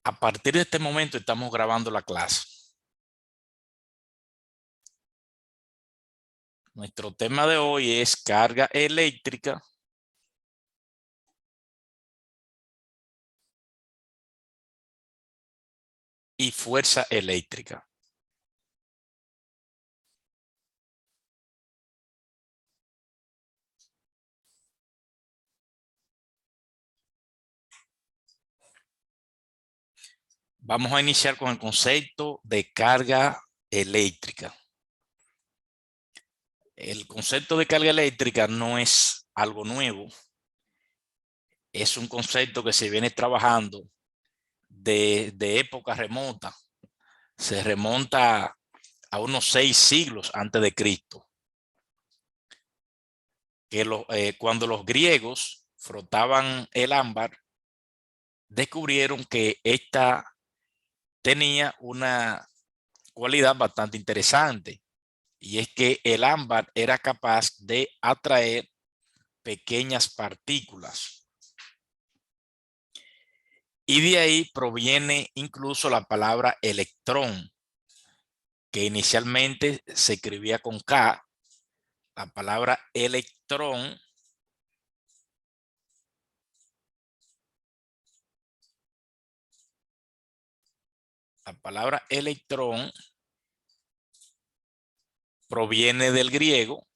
A partir de este momento estamos grabando la clase. Nuestro tema de hoy es carga eléctrica y fuerza eléctrica. Vamos a iniciar con el concepto de carga eléctrica. El concepto de carga eléctrica no es algo nuevo. Es un concepto que se viene trabajando de época remota. Se remonta a unos 6 siglos antes de Cristo. Cuando los griegos frotaban el ámbar, descubrieron que esta tenía una cualidad bastante interesante, y es que el ámbar era capaz de atraer pequeñas partículas. Y de ahí proviene incluso la palabra electrón, que inicialmente se escribía con K. La palabra electrón proviene del griego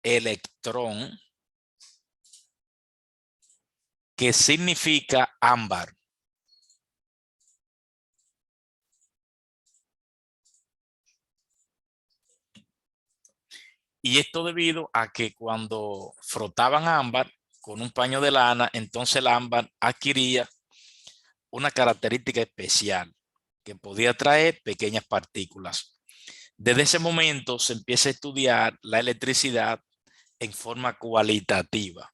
electrón, que significa ámbar. Y esto debido a que cuando frotaban ámbar con un paño de lana, entonces el ámbar adquiría una característica especial, que podía atraer pequeñas partículas. Desde ese momento se empieza a estudiar la electricidad en forma cualitativa.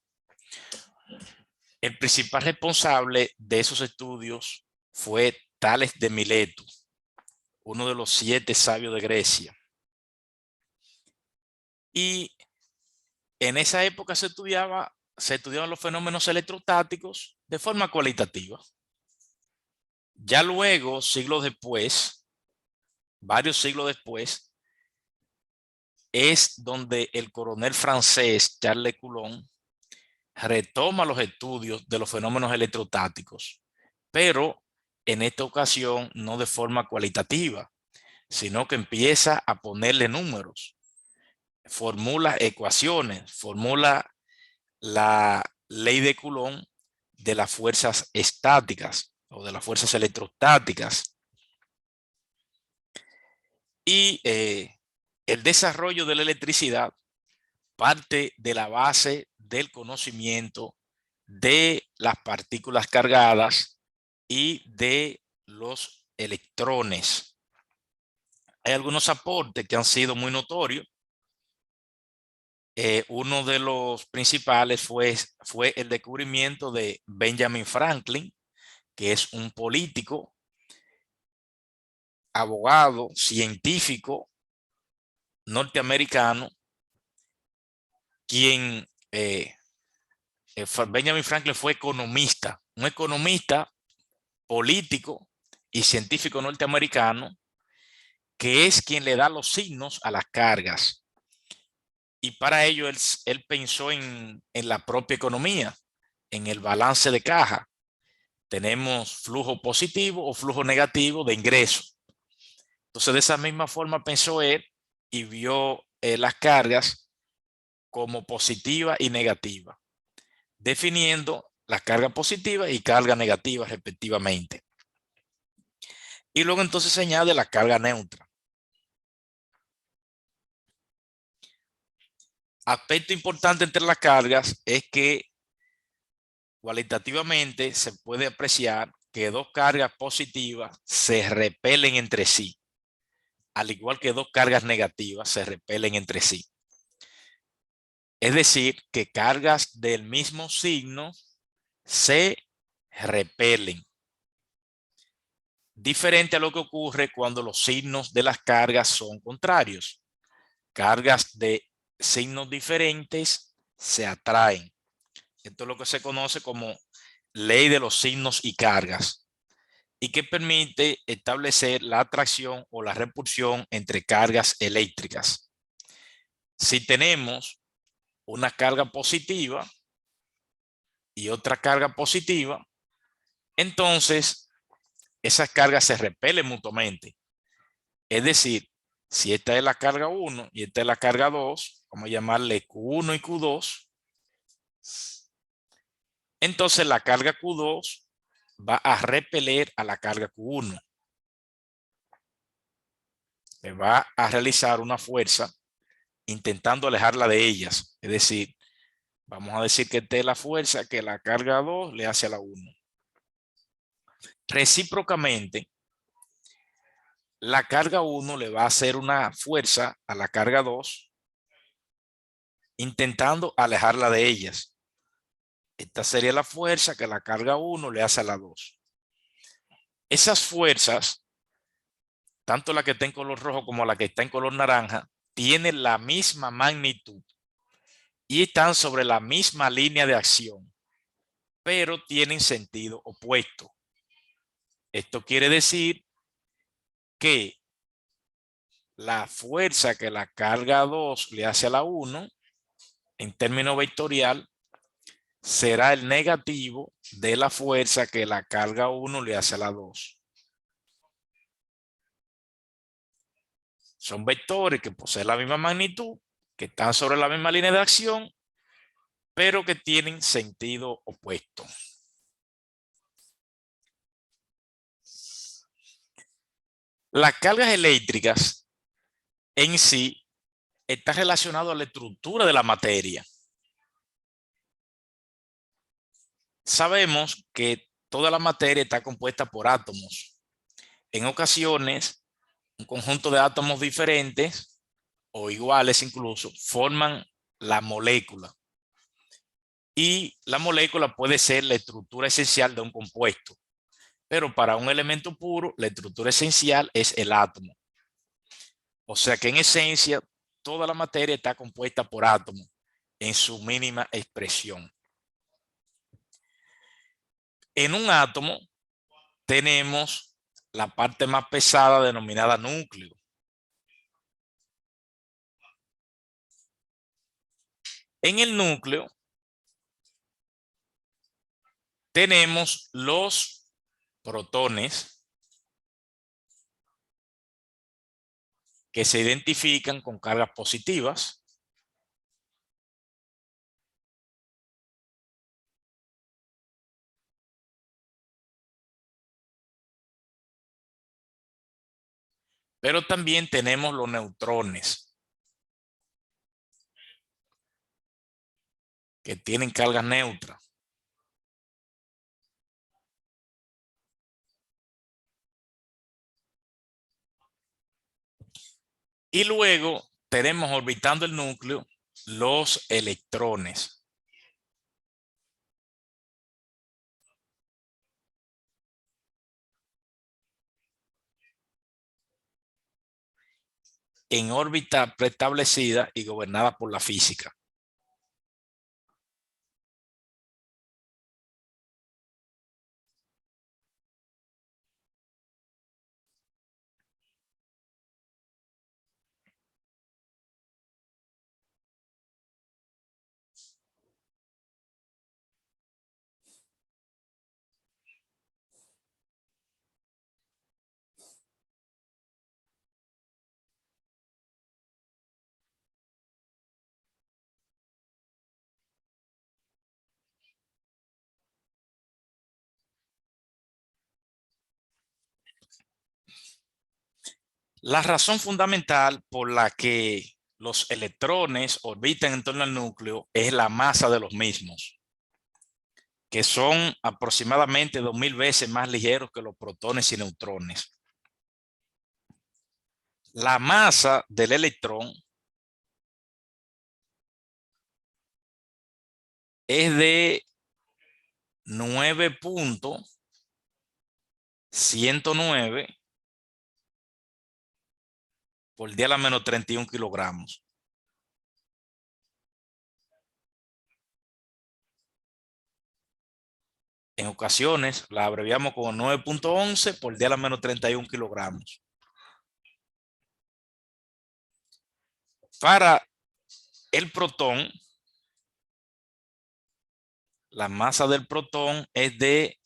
El principal responsable de esos estudios fue Tales de Mileto, uno de los 7 sabios de Grecia. Y en esa época se estudiaban los fenómenos electrostáticos de forma cualitativa. Ya luego, siglos después, varios siglos después, es donde el coronel francés Charles Coulomb retoma los estudios de los fenómenos electrostáticos, pero en esta ocasión no de forma cualitativa, sino que empieza a ponerle números, formula ecuaciones, formula la ley de Coulomb de las fuerzas estáticas o de las fuerzas electrostáticas. Y el desarrollo de la electricidad parte de la base del conocimiento de las partículas cargadas y de los electrones. Hay algunos aportes que han sido muy notorios. Uno de los principales fue el descubrimiento de Benjamin Franklin, que es un político, abogado, científico norteamericano, quien Benjamin Franklin fue economista, un economista, político y científico norteamericano, que es quien le da los signos a las cargas. Y para ello él pensó en la propia economía, en el balance de caja. Tenemos flujo positivo o flujo negativo de ingresos. Entonces, de esa misma forma pensó él y vio las cargas como positiva y negativa, definiendo la carga positiva y carga negativa respectivamente. Y luego entonces se añade la carga neutra. Aspecto importante entre las cargas es que cualitativamente se puede apreciar que dos cargas positivas se repelen entre sí, al igual que dos cargas negativas se repelen entre sí. Es decir, que cargas del mismo signo se repelen. Diferente a lo que ocurre cuando los signos de las cargas son contrarios. Cargas de signos diferentes se atraen. Esto es lo que se conoce como ley de los signos y cargas, y que permite establecer la atracción o la repulsión entre cargas eléctricas. Si tenemos una carga positiva y otra carga positiva, entonces esas cargas se repelen mutuamente. Es decir, si esta es la carga 1 y esta es la carga 2, vamos a llamarle Q1 y Q2, entonces la carga Q2 va a repeler a la carga Q1. Me va a realizar una fuerza intentando alejarla de ellas. Es decir, vamos a decir que esta es la fuerza que la carga 2 le hace a la 1. Recíprocamente, la carga 1 le va a hacer una fuerza a la carga 2 intentando alejarla de ellas. Esta sería la fuerza que la carga 1 le hace a la 2. Esas fuerzas, tanto la que está en color rojo como la que está en color naranja, tienen la misma magnitud y están sobre la misma línea de acción, pero tienen sentido opuesto. Esto quiere decir que la fuerza que la carga 2 le hace a la 1, en términos vectorial, será el negativo de la fuerza que la carga 1 le hace a la 2. Son vectores que poseen la misma magnitud, que están sobre la misma línea de acción, pero que tienen sentido opuesto. Las cargas eléctricas en sí están relacionadas a la estructura de la materia. Sabemos que toda la materia está compuesta por átomos. En ocasiones, un conjunto de átomos diferentes o iguales incluso forman la molécula. Y la molécula puede ser la estructura esencial de un compuesto. Pero para un elemento puro, la estructura esencial es el átomo. O sea que en esencia, toda la materia está compuesta por átomos en su mínima expresión. En un átomo tenemos la parte más pesada denominada núcleo. En el núcleo tenemos los protones que se identifican con cargas positivas. Pero también tenemos los neutrones que tienen cargas neutras. Y luego tenemos orbitando el núcleo los electrones. En órbita preestablecida y gobernada por la física. La razón fundamental por la que los electrones orbitan en torno al núcleo es la masa de los mismos, que son aproximadamente 2000 veces más ligeros que los protones y neutrones. La masa del electrón es de 9.109 por 10 a la menos 31 kilogramos. En ocasiones la abreviamos como 9.11 por 10 a la menos 31 kilogramos. Para el protón, la masa del protón es de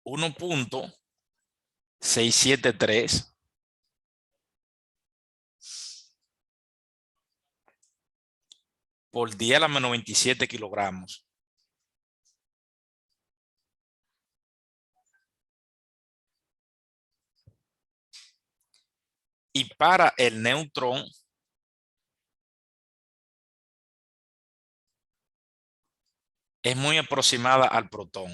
1.673 por 10 a la menos 27 kilogramos. Y para el neutrón, es muy aproximada al protón.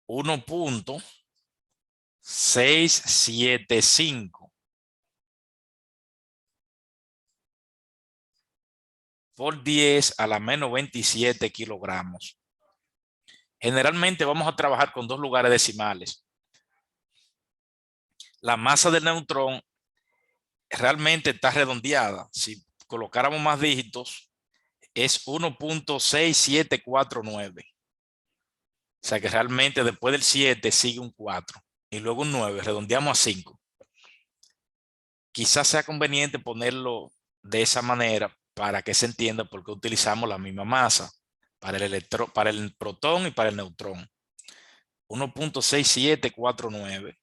1.675 por 10 a la menos 27 kilogramos. Generalmente vamos a trabajar con dos lugares decimales. La masa del neutrón realmente está redondeada. Si colocáramos más dígitos, es 1.6749. O sea que realmente después del 7 sigue un 4 y luego un 9, redondeamos a 5. Quizás sea conveniente ponerlo de esa manera para que se entienda por qué utilizamos la misma masa para el protón y para el neutrón. 1.6749.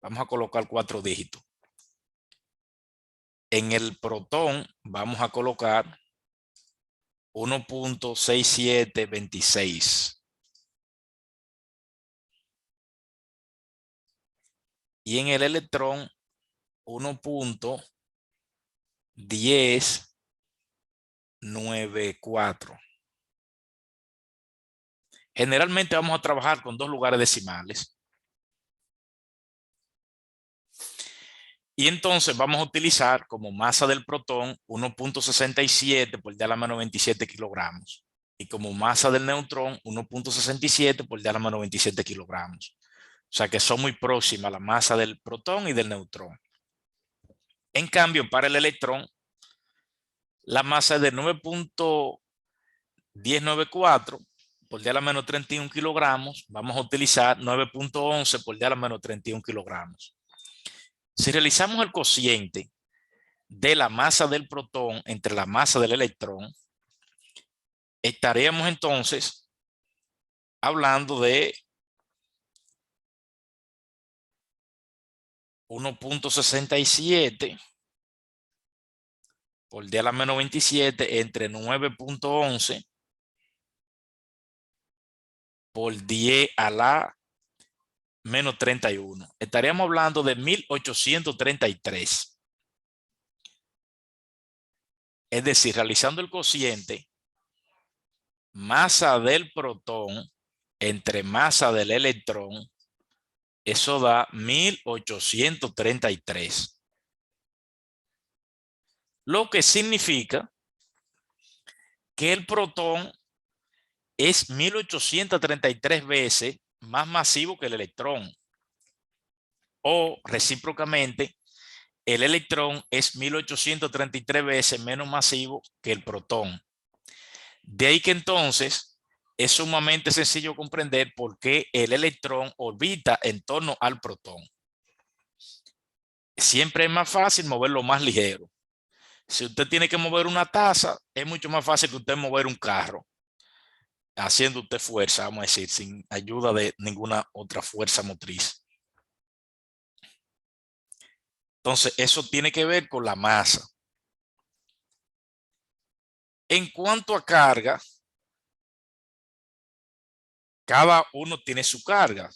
Vamos a colocar 4 dígitos. En el protón vamos a colocar 1.6726. Y en el electrón 1.1094. Generalmente vamos a trabajar con dos lugares decimales. Y entonces vamos a utilizar como masa del protón 1.67 por 10 a la menos 27 kilogramos. Y como masa del neutrón 1.67 por 10 a la menos 27 kilogramos. O sea que son muy próximas la masa del protón y del neutrón. En cambio, para el electrón, la masa es de 9.1094 por 10 a la menos 31 kilogramos. Vamos a utilizar 9.11 por 10 a la menos 31 kilogramos. Si realizamos el cociente de la masa del protón entre la masa del electrón, estaríamos entonces hablando de 1.67 por 10 a la menos 27 entre 9.11 por 10 a la menos 31. Estaríamos hablando de 1833. Es decir, realizando el cociente, masa del protón entre masa del electrón, eso da 1833. Lo que significa que el protón es 1833 veces más masivo que el electrón. O recíprocamente, el electrón es 1833 veces menos masivo que el protón. De ahí que entonces es sumamente sencillo comprender por qué el electrón orbita en torno al protón. Siempre es más fácil moverlo más ligero. Si usted tiene que mover una taza, es mucho más fácil que usted mover un carro, haciendo usted fuerza, vamos a decir, sin ayuda de ninguna otra fuerza motriz. Entonces, eso tiene que ver con la masa. En cuanto a carga, cada uno tiene su carga.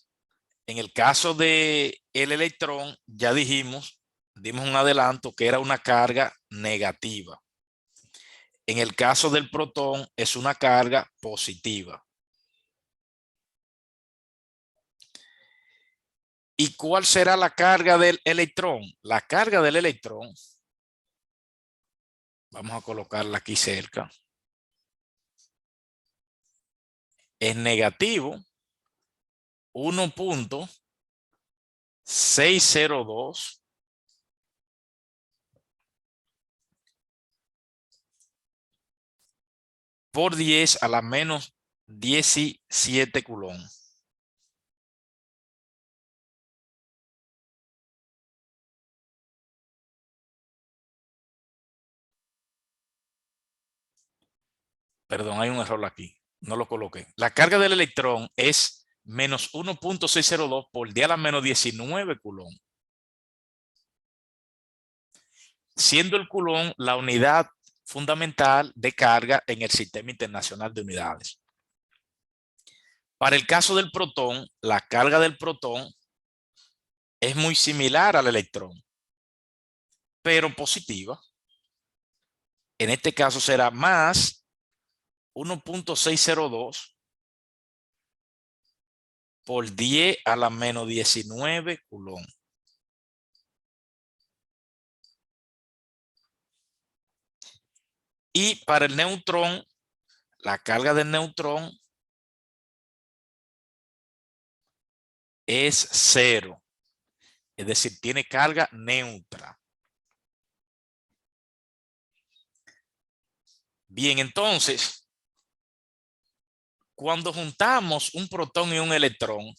En el caso del electrón, ya dimos un adelanto que era una carga negativa. En el caso del protón, es una carga positiva. ¿Y cuál será la carga del electrón? La carga del electrón, vamos a colocarla aquí cerca. es negativo 1.602 por 10 a la menos 17 coulomb. Perdón, hay un error aquí. No lo coloqué. La carga del electrón es menos 1.602 por 10 a la menos 19 coulomb. Siendo el coulomb la unidad fundamental de carga en el Sistema Internacional de Unidades. Para el caso del protón, la carga del protón es muy similar al electrón, pero positiva. En este caso será más 1.602 por 10 a la menos 19 coulomb. Y para el neutrón, la carga del neutrón es 0. Es decir, tiene carga neutra. Bien, entonces, cuando juntamos un protón y un electrón,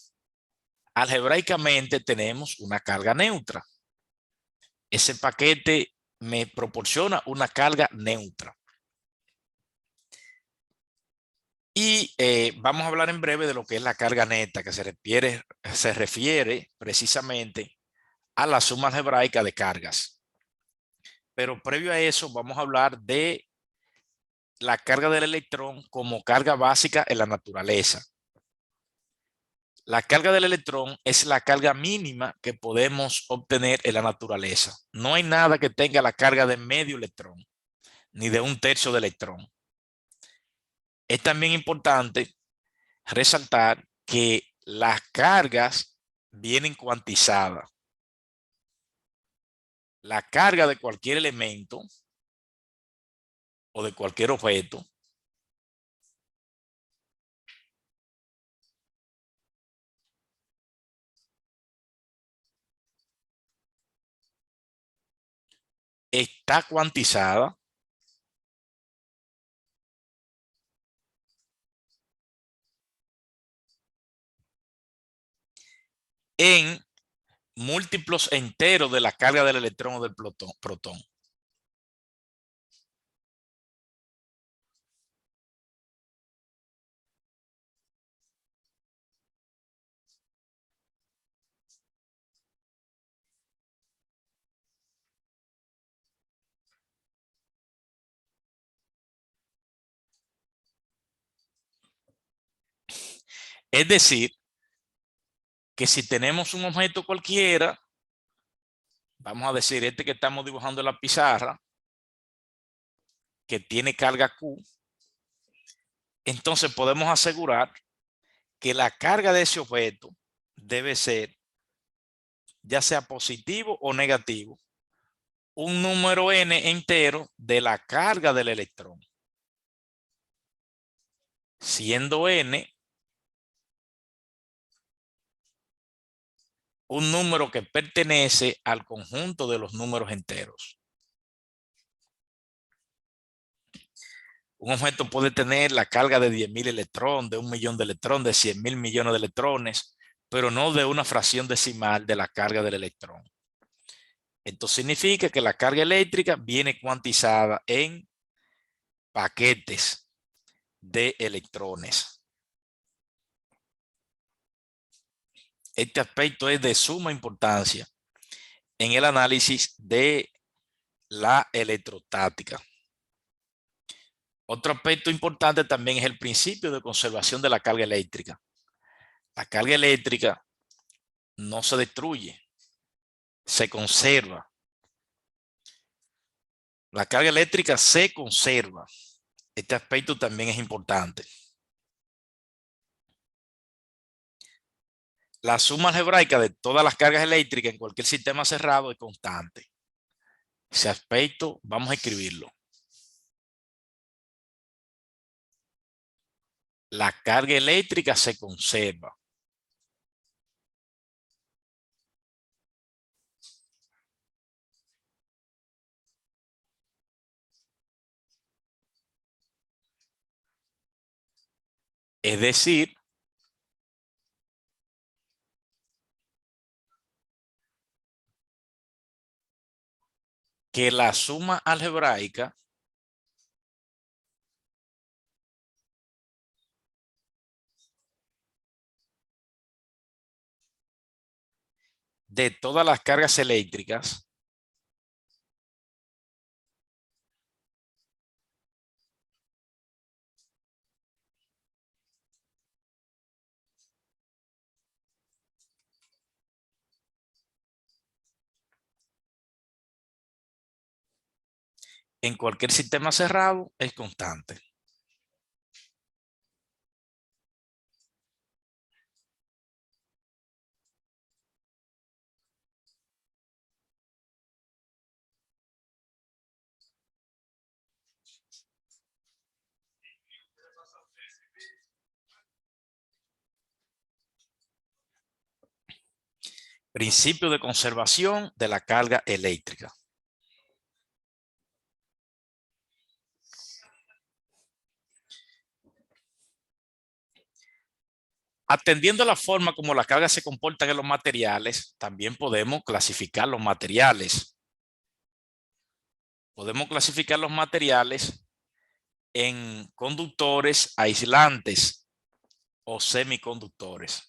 algebraicamente tenemos una carga neutra. Ese paquete me proporciona una carga neutra. Y vamos a hablar en breve de lo que es la carga neta, que se refiere precisamente a la suma algebraica de cargas. Pero previo a eso, vamos a hablar de la carga del electrón como carga básica en la naturaleza. La carga del electrón es la carga mínima que podemos obtener en la naturaleza. No hay nada que tenga la carga de medio electrón, ni de un tercio de electrón. Es también importante resaltar que las cargas vienen cuantizadas. La carga de cualquier elemento o de cualquier objeto está cuantizada en múltiplos enteros de la carga del electrón o del protón. Es decir, que si tenemos un objeto cualquiera, vamos a decir este que estamos dibujando en la pizarra, que tiene carga Q, entonces podemos asegurar que la carga de ese objeto debe ser, ya sea positivo o negativo, un número n entero de la carga del electrón, siendo n un número que pertenece al conjunto de los números enteros. Un objeto puede tener la carga de 10.000 electrones, de 1.000.000 de electrones, de 100.000 millones de electrones, pero no de una fracción decimal de la carga del electrón. Esto significa que la carga eléctrica viene cuantizada en paquetes de electrones. Este aspecto es de suma importancia en el análisis de la electrostática. Otro aspecto importante también es el principio de conservación de la carga eléctrica. La carga eléctrica no se destruye, se conserva. La carga eléctrica se conserva. Este aspecto también es importante. La suma algebraica de todas las cargas eléctricas en cualquier sistema cerrado es constante. Ese aspecto vamos a escribirlo. la carga eléctrica se conserva. Es decir, que la suma algebraica de todas las cargas eléctricas en cualquier sistema cerrado es constante. Principio de conservación de la carga eléctrica. Atendiendo a la forma como las cargas se comportan en los materiales, también podemos clasificar los materiales. Podemos clasificar los materiales en conductores, aislantes o semiconductores.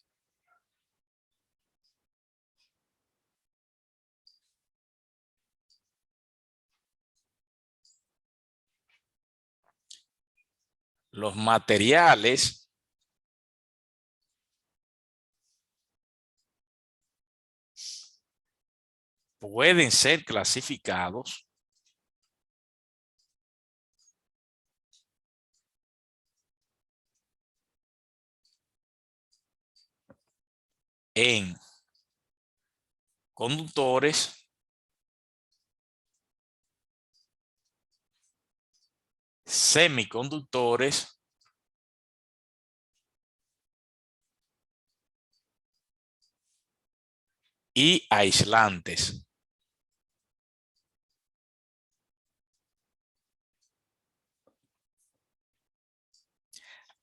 Los materiales pueden ser clasificados en conductores, semiconductores y aislantes.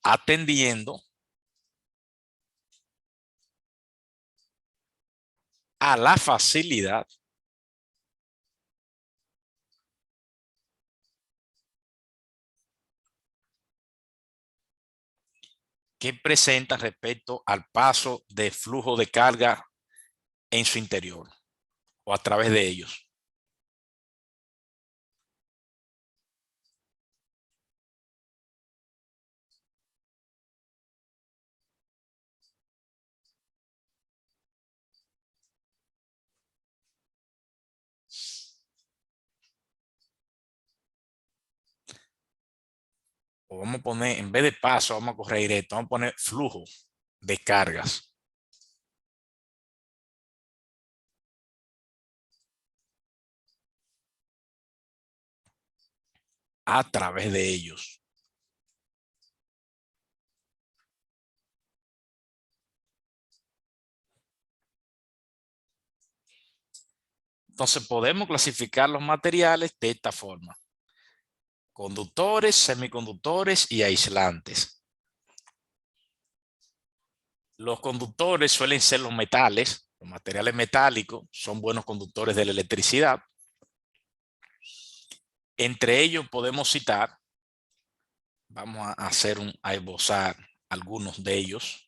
Atendiendo a la facilidad que presenta respecto al paso de flujo de carga en su interior o a través de ellos. O vamos a poner, en vez de paso, vamos a corregir esto, vamos a poner flujo de cargas a través de ellos. Entonces podemos clasificar los materiales de esta forma: conductores, semiconductores y aislantes. Los conductores suelen ser los metales. Los materiales metálicos son buenos conductores de la electricidad. Entre ellos podemos citar, vamos a a esbozar algunos de ellos.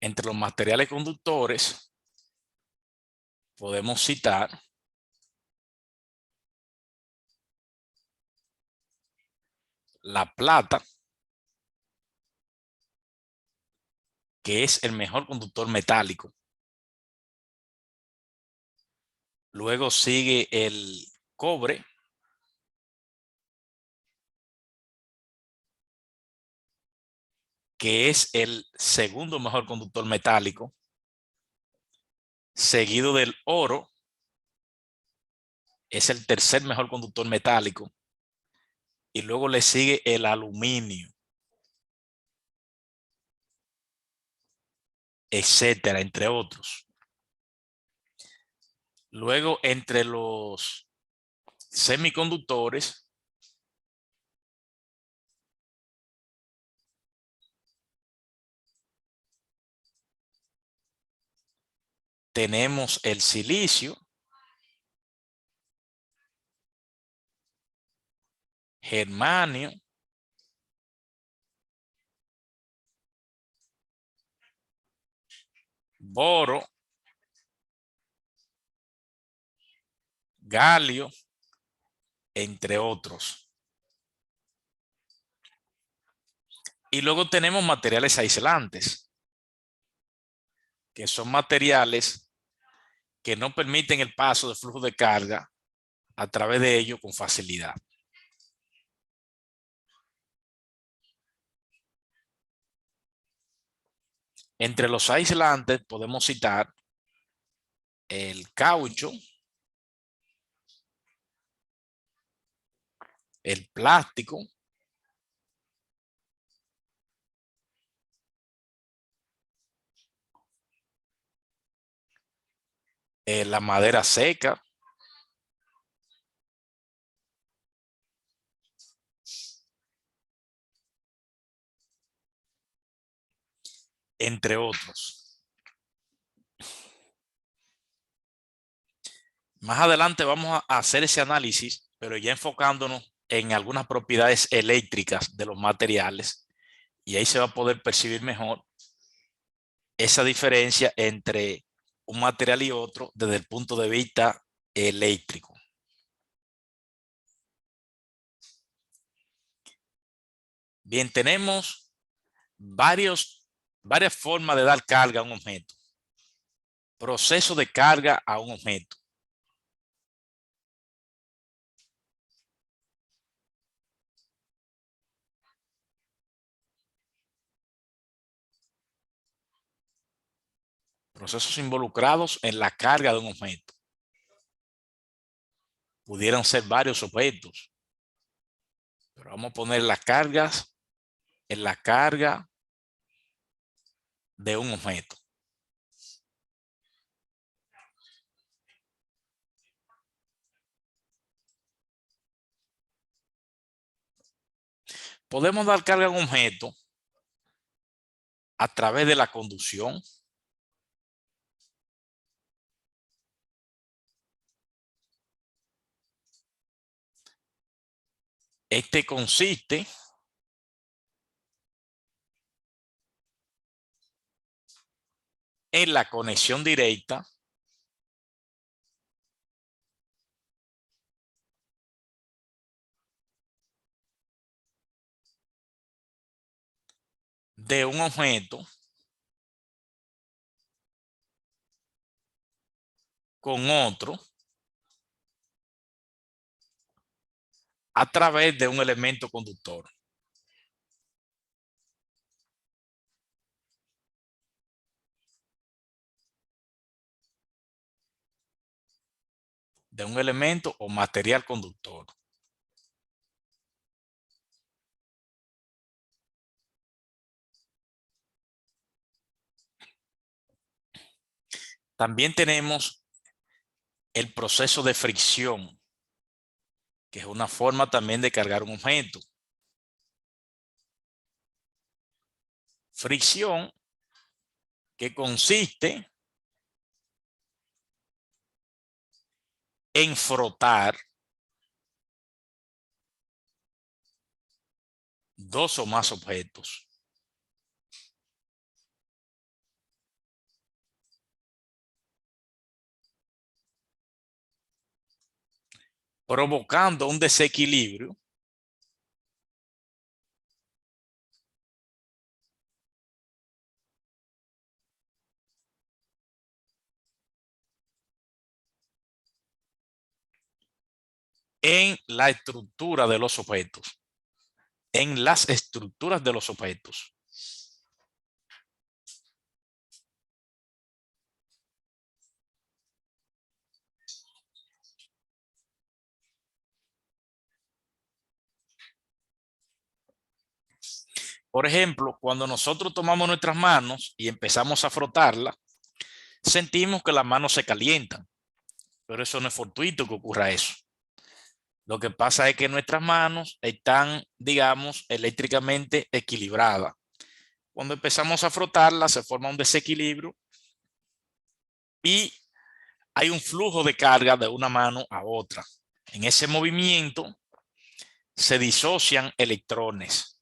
Entre los materiales conductores podemos citar la plata, que es el mejor conductor metálico. Luego sigue el cobre, que es el segundo mejor conductor metálico, seguido del oro, es el tercer mejor conductor metálico, y luego le sigue el aluminio, etcétera, entre otros. Luego, entre los semiconductores, tenemos el silicio, germanio, boro, galio, entre otros. Y luego tenemos materiales aislantes, que son materiales que no permiten el paso de flujo de carga a través de ellos con facilidad. Entre los aislantes podemos citar el caucho, el plástico, la madera seca, entre otros. Más adelante vamos a hacer ese análisis, pero ya enfocándonos en algunas propiedades eléctricas de los materiales, y ahí se va a poder percibir mejor esa diferencia entre un material y otro desde el punto de vista eléctrico. Bien, tenemos varias formas de dar carga a un objeto. Proceso de carga a un objeto. Procesos involucrados en la carga de un objeto. Pudieran ser varios objetos, pero vamos a poner las cargas en la carga de un objeto. Podemos dar carga a un objeto a través de la conducción. Este consiste en la conexión directa de un objeto con otro a través de un elemento conductor. De un elemento o material conductor. También tenemos el proceso de fricción, que es una forma también de cargar un objeto. Fricción que consiste en frotar dos o más objetos. Provocando un desequilibrio en la estructura de los objetos. En las estructuras de los objetos. Por ejemplo, cuando nosotros tomamos nuestras manos y empezamos a frotarlas, sentimos que las manos se calientan, pero eso no es fortuito que ocurra eso. Lo que pasa es que nuestras manos están, digamos, eléctricamente equilibradas. Cuando empezamos a frotarlas, se forma un desequilibrio y hay un flujo de carga de una mano a otra. En ese movimiento se disocian electrones,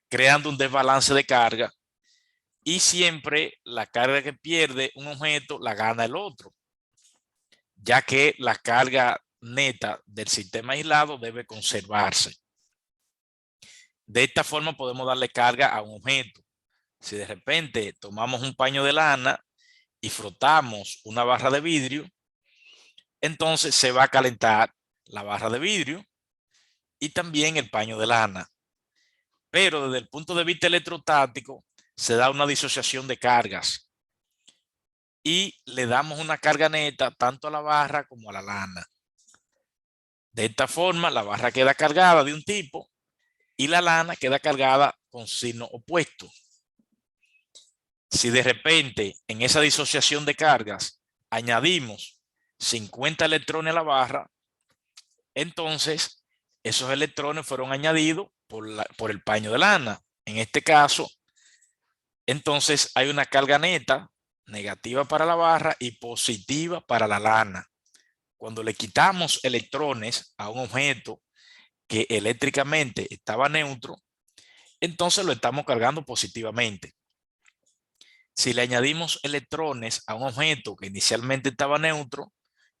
creando un desbalance de carga, y siempre la carga que pierde un objeto la gana el otro, ya que la carga neta del sistema aislado debe conservarse. De esta forma podemos darle carga a un objeto. Si de repente tomamos un paño de lana y frotamos una barra de vidrio, entonces se va a calentar la barra de vidrio y también el paño de lana. Pero desde el punto de vista electrostático se da una disociación de cargas y le damos una carga neta tanto a la barra como a la lana. De esta forma la barra queda cargada de un tipo y la lana queda cargada con signo opuesto. Si de repente en esa disociación de cargas añadimos 50 electrones a la barra, entonces esos electrones fueron añadidos por el paño de lana. En este caso, entonces hay una carga neta negativa para la barra y positiva para la lana. Cuando le quitamos electrones a un objeto que eléctricamente estaba neutro, entonces lo estamos cargando positivamente. Si le añadimos electrones a un objeto que inicialmente estaba neutro,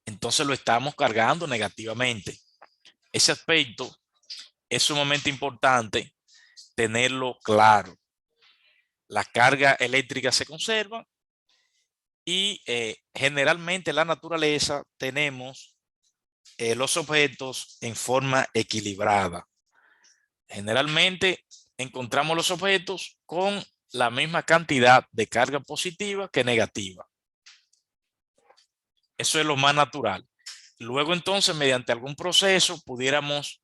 entonces lo estamos cargando negativamente. Ese aspecto es sumamente importante tenerlo claro. La carga eléctrica se conserva y generalmente en la naturaleza tenemos los objetos en forma equilibrada. Generalmente encontramos los objetos con la misma cantidad de carga positiva que negativa. Eso es lo más natural. Luego entonces, mediante algún proceso, pudiéramos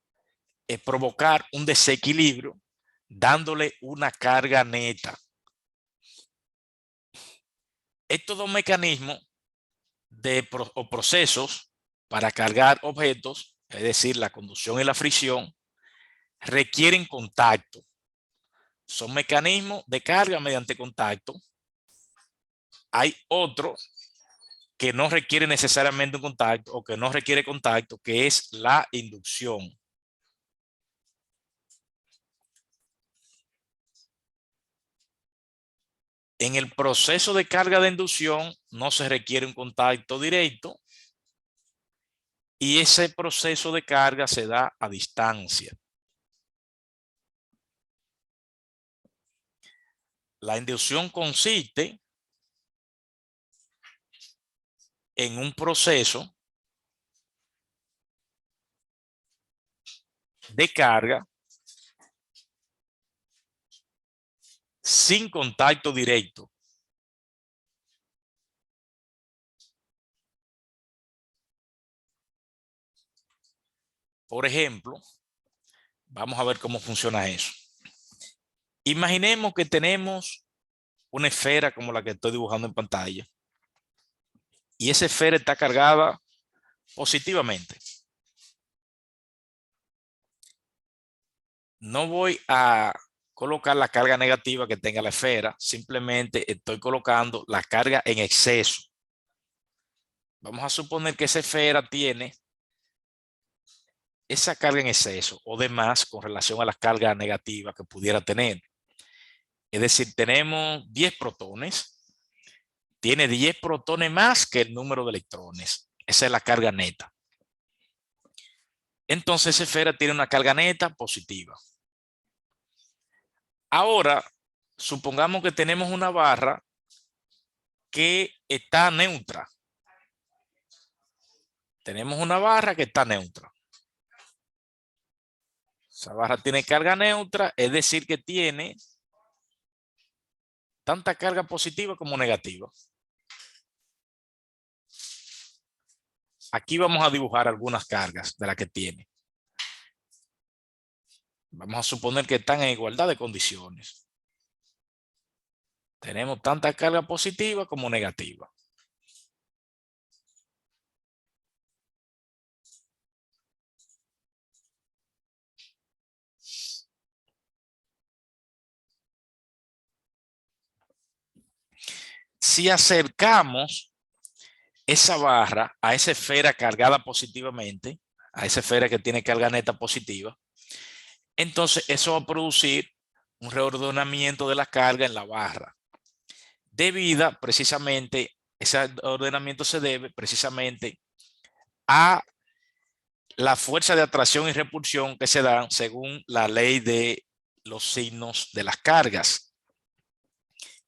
provocar un desequilibrio dándole una carga neta. Estos dos mecanismos o procesos para cargar objetos, es decir, la conducción y la fricción, requieren contacto. Son mecanismos de carga mediante contacto. Hay otro que no requiere necesariamente un contacto o que no requiere contacto, que es la inducción. En el proceso de carga de inducción no se requiere un contacto directo y ese proceso de carga se da a distancia. La inducción consiste en un proceso de carga sin contacto directo. Por ejemplo, vamos a ver cómo funciona eso. Imaginemos que tenemos una esfera como la que estoy dibujando en pantalla y esa esfera está cargada positivamente. No voy a colocar la carga negativa que tenga la esfera, simplemente estoy colocando la carga en exceso. Vamos a suponer que esa esfera tiene esa carga en exceso o de más con relación a las cargas negativas que pudiera tener. Es decir, tenemos 10 protones, tiene 10 protones más que el número de electrones. Esa es la carga neta. Entonces esa esfera tiene una carga neta positiva. Ahora, supongamos que tenemos una barra que está neutra. Tenemos una barra que está neutra. Esa barra tiene carga neutra, es decir, que tiene tanta carga positiva como negativa. Aquí vamos a dibujar algunas cargas de las que tiene. Vamos a suponer que están en igualdad de condiciones. Tenemos tanta carga positiva como negativa. Si acercamos esa barra a esa esfera cargada positivamente, a esa esfera que tiene carga neta positiva, entonces eso va a producir un reordenamiento de la carga en la barra. Ese ordenamiento se debe precisamente a la fuerza de atracción y repulsión que se dan según la ley de los signos de las cargas,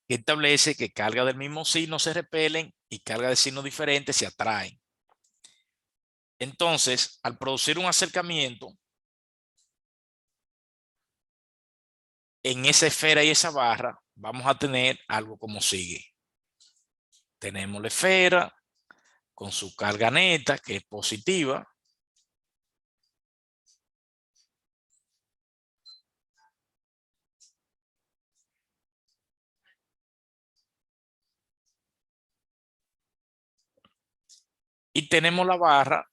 que establece que cargas del mismo signo se repelen y cargas de signos diferentes se atraen. Entonces, al producir un acercamiento en esa esfera y esa barra, vamos a tener algo como sigue. Tenemos la esfera con su carga neta, que es positiva. Y tenemos la barra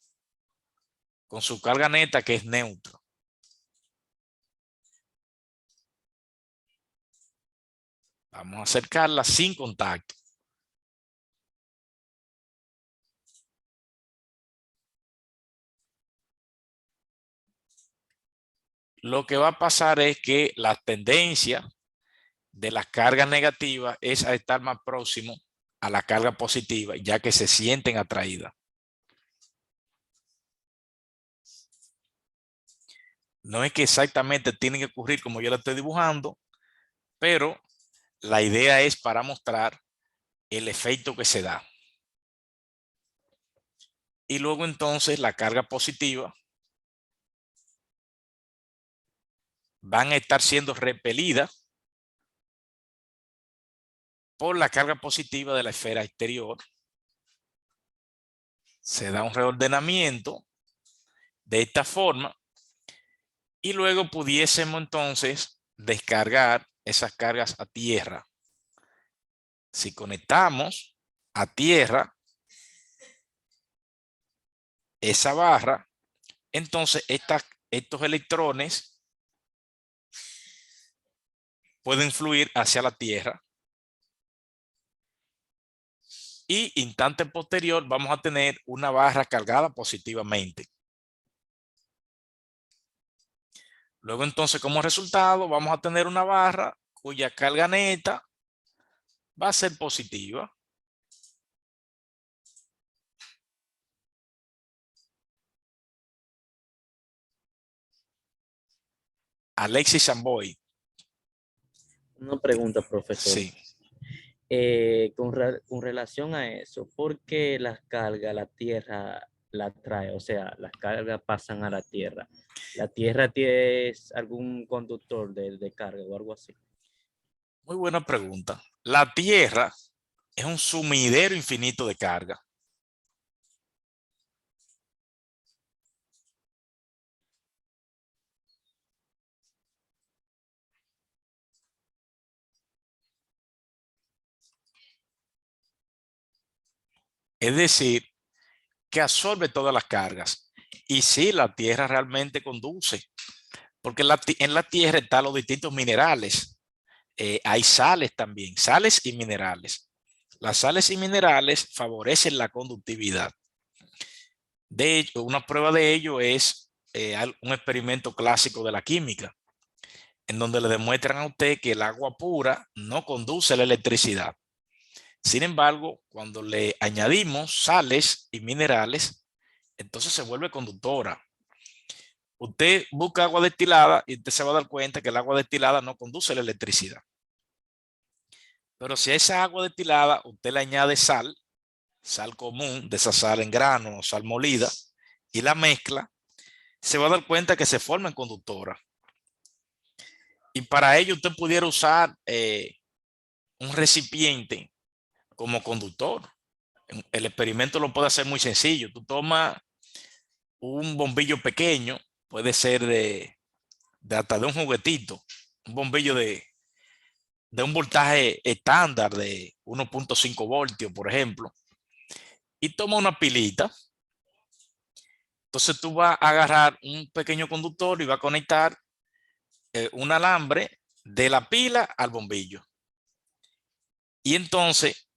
con su carga neta, que es neutra. Vamos a acercarla sin contacto. Lo que va a pasar es que la tendencia de las cargas negativas es a estar más próximo a la carga positiva, ya que se sienten atraídas. No es que exactamente tiene que ocurrir como yo lo estoy dibujando, pero la idea es para mostrar el efecto que se da. Y luego entonces la carga positiva van a estar siendo repelidas por la carga positiva de la esfera exterior. Se da un reordenamiento de esta forma y luego pudiésemos entonces descargar esas cargas a tierra. Si conectamos a tierra esa barra, entonces estos electrones pueden fluir hacia la tierra y instante posterior vamos a tener una barra cargada positivamente. Luego entonces como resultado vamos a tener una barra cuya carga neta va a ser positiva. Alexis Samboy. Una pregunta, profesor. Sí. Con relación a eso, ¿por qué las cargas la Tierra la trae? O sea, las cargas pasan a la Tierra. ¿La Tierra tiene algún conductor de carga o algo así? Muy buena pregunta. La Tierra es un sumidero infinito de carga. Es decir, que absorbe todas las cargas. Y sí, la Tierra realmente conduce, porque en la Tierra están los distintos minerales. Hay sales también, sales y minerales. Las sales y minerales favorecen la conductividad. De hecho, una prueba de ello es un experimento clásico de la química, en donde le demuestran a usted que el agua pura no conduce la electricidad. Sin embargo, cuando le añadimos sales y minerales, entonces se vuelve conductora. Usted busca agua destilada y usted se va a dar cuenta que el agua destilada no conduce la electricidad. Pero si a esa agua destilada usted le añade sal, sal común, de esa sal en grano o sal molida, y la mezcla, se va a dar cuenta que se forma en conductora. Y para ello usted pudiera usar un recipiente como conductor. El experimento lo puede hacer muy sencillo. Tú tomas un bombillo pequeño, puede ser de hasta de un juguetito, un bombillo de un voltaje estándar de 1.5 voltios, por ejemplo, y toma una pilita. Entonces tú vas a agarrar un pequeño conductor y vas a conectar un alambre de la pila al bombillo. Y entonces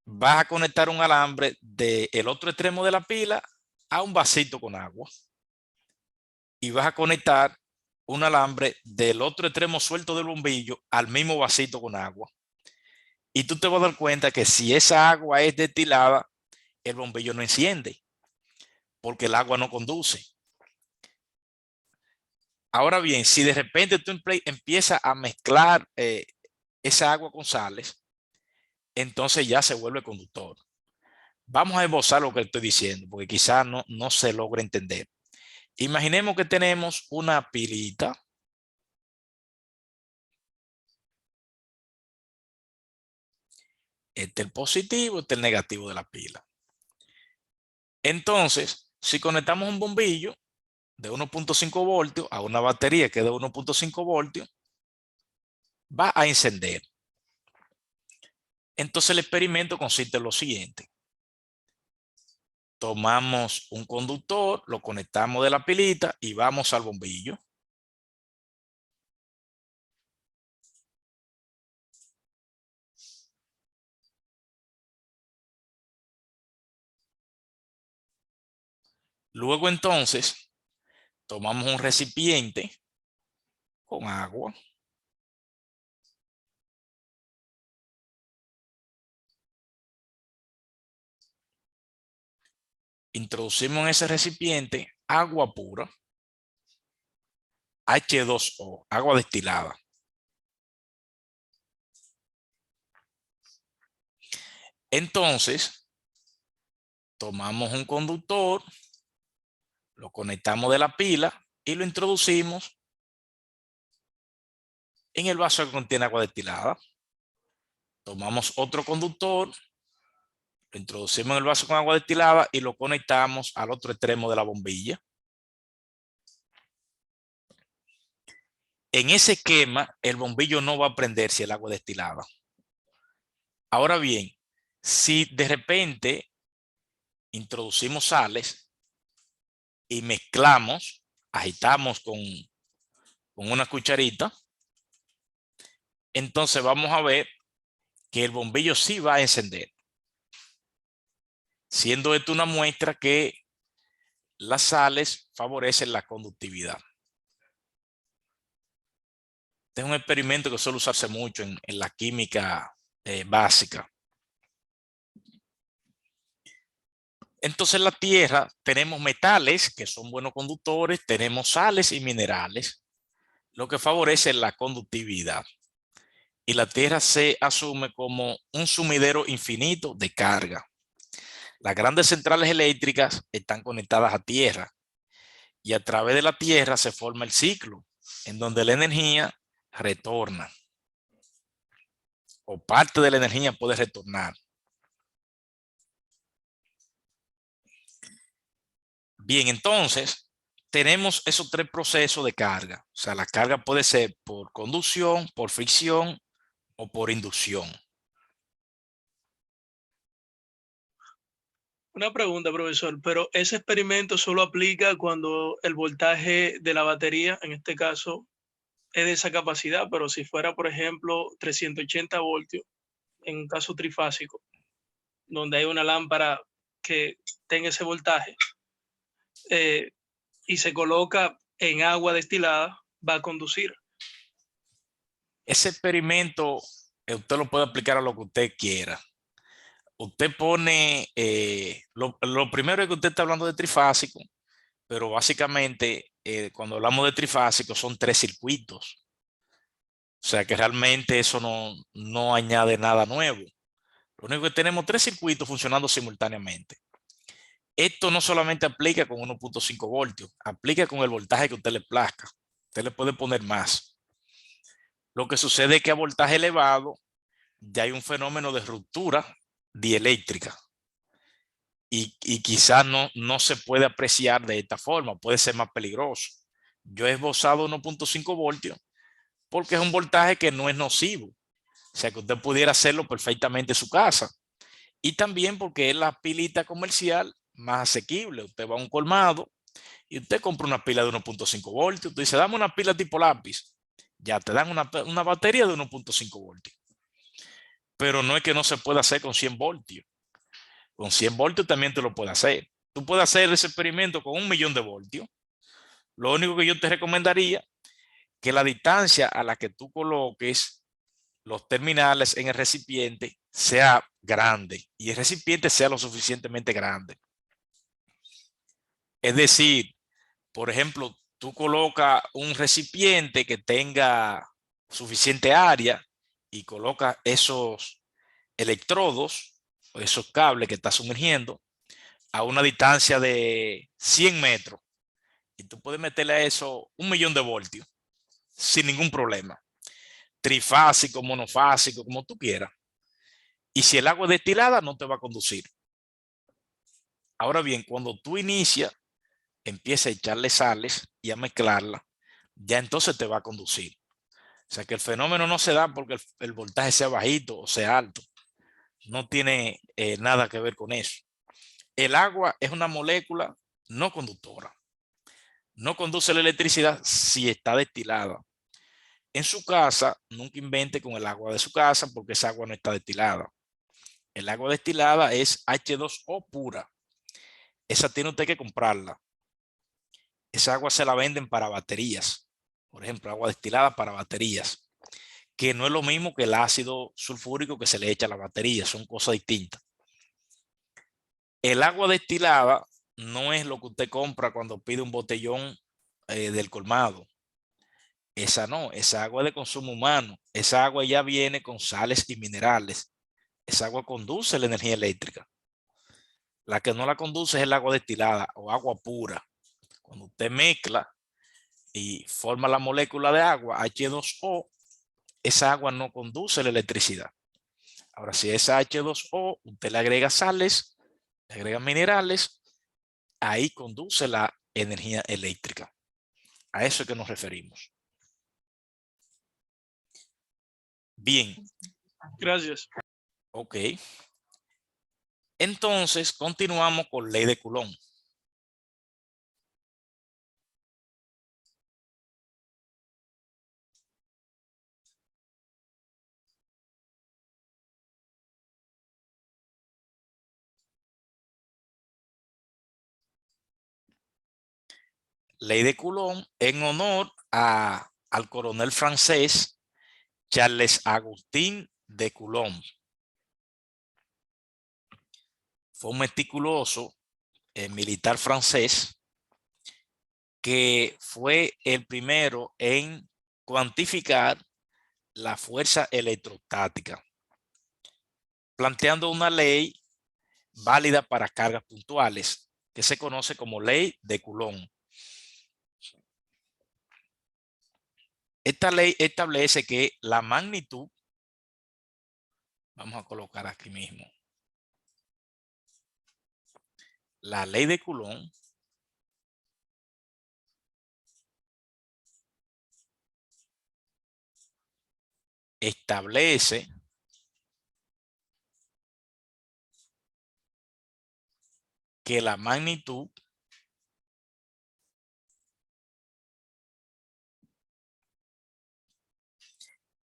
vas a conectar un alambre del otro extremo de la pila a un vasito con agua. Y vas a conectar un alambre del otro extremo suelto del bombillo al mismo vasito con agua. Y tú te vas a dar cuenta que si esa agua es destilada, el bombillo no enciende, porque el agua no conduce. Ahora bien, si de repente tú empiezas a mezclar esa agua con sales, entonces ya se vuelve conductor. Vamos a esbozar lo que estoy diciendo, porque quizás no se logre entender. Imaginemos que tenemos una pilita. Este es el positivo, este es el negativo de la pila. Entonces, si conectamos un bombillo de 1.5 voltios a una batería que es de 1.5 voltios, va a encender. Entonces el experimento consiste en lo siguiente. Tomamos un conductor, lo conectamos de la pilita y vamos al bombillo. Luego entonces tomamos un recipiente con agua. Introducimos en ese recipiente agua pura, H2O, agua destilada. Entonces, tomamos un conductor, lo conectamos de la pila y lo introducimos en el vaso que contiene agua destilada. Tomamos otro conductor, lo introducimos en el vaso con agua destilada y lo conectamos al otro extremo de la bombilla. En ese esquema, el bombillo no va a prender si el agua es destilada. Ahora bien, si de repente introducimos sales y mezclamos, agitamos con una cucharita, entonces vamos a ver que el bombillo sí va a encender, siendo esto una muestra que las sales favorecen la conductividad. Este es un experimento que suele usarse mucho en la química básica. Entonces en la Tierra tenemos metales que son buenos conductores, tenemos sales y minerales, lo que favorece la conductividad. Y la Tierra se asume como un sumidero infinito de carga. Las grandes centrales eléctricas están conectadas a Tierra y a través de la Tierra se forma el ciclo en donde la energía retorna o parte de la energía puede retornar. Bien, entonces tenemos esos tres procesos de carga. O sea, la carga puede ser por conducción, por fricción o por inducción. Una pregunta, profesor, pero ese experimento solo aplica cuando el voltaje de la batería, en este caso, es de esa capacidad, pero si fuera, por ejemplo, 380 voltios, en un caso trifásico, donde hay una lámpara que tenga ese voltaje eh, y se coloca en agua destilada, va a conducir. Ese experimento usted lo puede aplicar a lo que usted quiera. Usted pone, lo primero es que usted está hablando de trifásico, pero básicamente cuando hablamos de trifásico son tres circuitos. O sea que realmente eso no añade nada nuevo. Lo único que tenemos tres circuitos funcionando simultáneamente. Esto no solamente aplica con 1.5 voltios, aplica con el voltaje que usted le plazca. Usted le puede poner más. Lo que sucede es que a voltaje elevado ya hay un fenómeno de ruptura dieléctrica y quizás no se puede apreciar de esta forma, puede ser más peligroso. Yo he esbozado 1.5 voltios porque es un voltaje que no es nocivo, o sea que usted pudiera hacerlo perfectamente en su casa. Y también porque es la pilita comercial más asequible. Usted va a un colmado y usted compra una pila de 1.5 voltios. Usted dice, dame una pila tipo lápiz. Ya te dan una batería de 1.5 voltios. Pero no es que no se pueda hacer con 100 voltios. Con 100 voltios también te lo puede hacer. Tú puedes hacer ese experimento con 1.000.000 de voltios. Lo único que yo te recomendaría que la distancia a la que tú coloques los terminales en el recipiente sea grande y el recipiente sea lo suficientemente grande. Es decir, por ejemplo, tú colocas un recipiente que tenga suficiente área y colocas esos electrodos o esos cables que está sumergiendo a una distancia de 100 metros y tú puedes meterle a eso 1.000.000 de voltios sin ningún problema. Trifásico, monofásico, como tú quieras. Y si el agua es destilada, no te va a conducir. Ahora bien, cuando tú inicias, empieza a echarle sales y a mezclarla, ya entonces te va a conducir. O sea que el fenómeno no se da porque el voltaje sea bajito o sea alto. No tiene nada que ver con eso. El agua es una molécula no conductora. No conduce la electricidad si está destilada. En su casa, nunca invente con el agua de su casa porque esa agua no está destilada. El agua destilada es H2O pura. Esa tiene usted que comprarla. Esa agua se la venden para baterías. Por ejemplo, agua destilada para baterías, que no es lo mismo que el ácido sulfúrico que se le echa a la batería, son cosas distintas. El agua destilada no es lo que usted compra cuando pide un botellón del colmado. Esa no, esa agua es de consumo humano. Esa agua ya viene con sales y minerales. Esa agua conduce la energía eléctrica. La que no la conduce es el agua destilada o agua pura. Cuando usted mezcla y forma la molécula de agua, H2O, esa agua no conduce la electricidad. Ahora, si esa H2O, usted le agrega sales, le agrega minerales, ahí conduce la energía eléctrica. A eso es que nos referimos. Bien. Gracias. Ok. Entonces, continuamos con ley de Coulomb. Ley de Coulomb en honor al coronel francés Charles Agustín de Coulomb. Fue un meticuloso militar francés que fue el primero en cuantificar la fuerza electrostática, planteando una ley válida para cargas puntuales, que se conoce como ley de Coulomb. Esta ley establece que la magnitud, vamos a colocar aquí mismo, la ley de Coulomb establece que la magnitud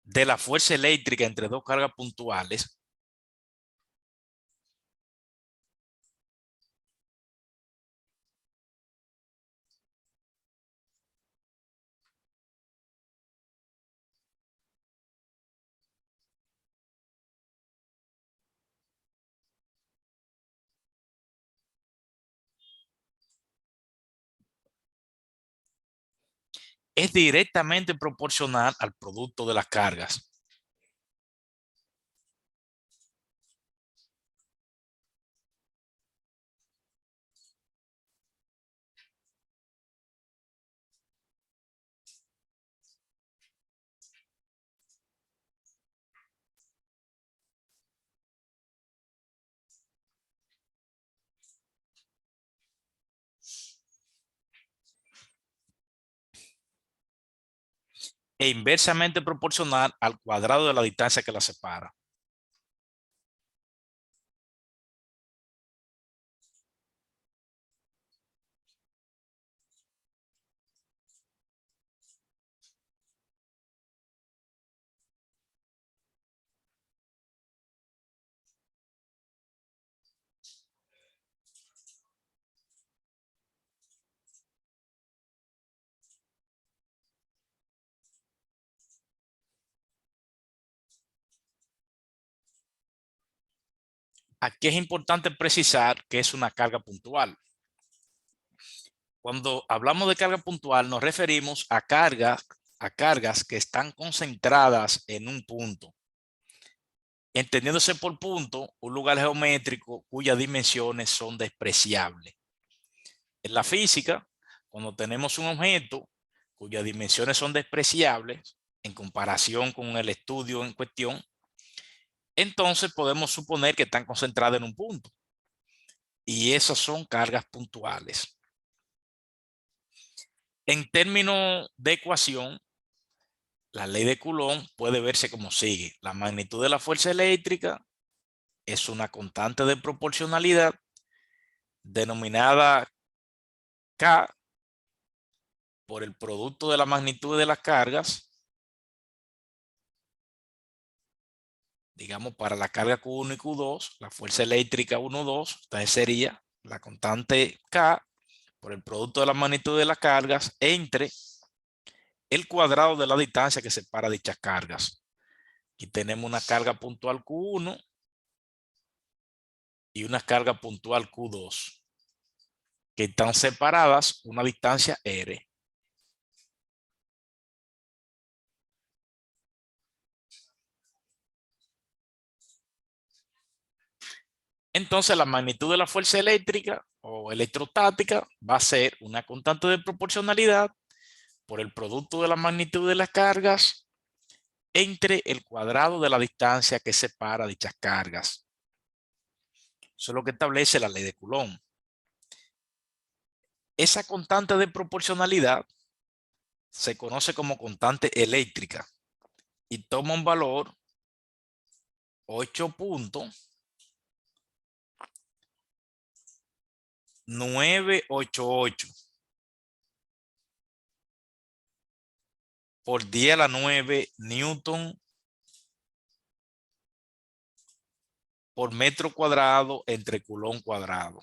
de la fuerza eléctrica entre dos cargas puntuales es directamente proporcional al producto de las cargas. e inversamente proporcional al cuadrado de la distancia que la separa. Aquí es importante precisar que es una carga puntual. Cuando hablamos de carga puntual nos referimos a cargas que están concentradas en un punto, entendiéndose por punto un lugar geométrico cuyas dimensiones son despreciables. En la física, cuando tenemos un objeto cuyas dimensiones son despreciables en comparación con el estudio en cuestión, entonces podemos suponer que están concentradas en un punto. Y esas son cargas puntuales. En términos de ecuación, la ley de Coulomb puede verse como sigue. La magnitud de la fuerza eléctrica es una constante de proporcionalidad denominada K por el producto de la magnitud de las cargas. Digamos, para la carga Q1 y Q2, la fuerza eléctrica 1, 2, entonces sería la constante K por el producto de la magnitud de las cargas entre el cuadrado de la distancia que separa dichas cargas. Aquí tenemos una carga puntual Q1 y una carga puntual Q2, que están separadas una distancia R. Entonces la magnitud de la fuerza eléctrica o electrostática va a ser una constante de proporcionalidad por el producto de la magnitud de las cargas entre el cuadrado de la distancia que separa dichas cargas. Eso es lo que establece la ley de Coulomb. Esa constante de proporcionalidad se conoce como constante eléctrica y toma un valor 8.988 por 10 a la 9 newton por metro cuadrado entre coulomb cuadrado.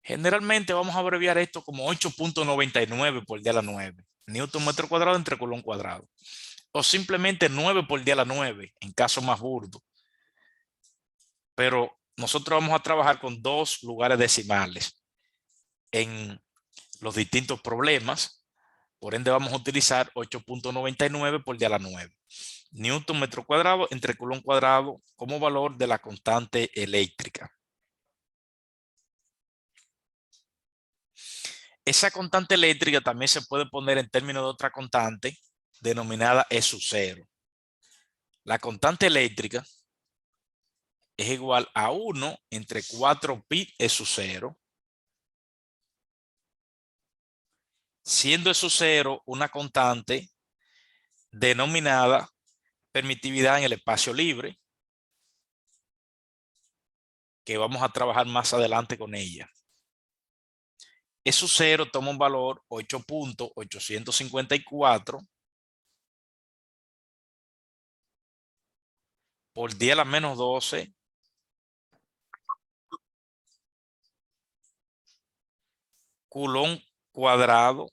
Generalmente vamos a abreviar esto como 8.99 por 10 a la 9 newton metro cuadrado entre coulomb cuadrado. O simplemente 9 por 10 a la 9 en caso más burdo. Pero nosotros vamos a trabajar con dos lugares decimales en los distintos problemas. Por ende vamos a utilizar 8.99 por 10 a la 9 newton metro cuadrado entre coulomb cuadrado como valor de la constante eléctrica. Esa constante eléctrica también se puede poner en términos de otra constante denominada E sub 0. La constante eléctrica es igual a 1 entre 4pi E sub 0, siendo E sub 0 una constante denominada permitividad en el espacio libre, que vamos a trabajar más adelante con ella. E sub 0 toma un valor 8.854 por 10 a la menos 12 coulomb cuadrado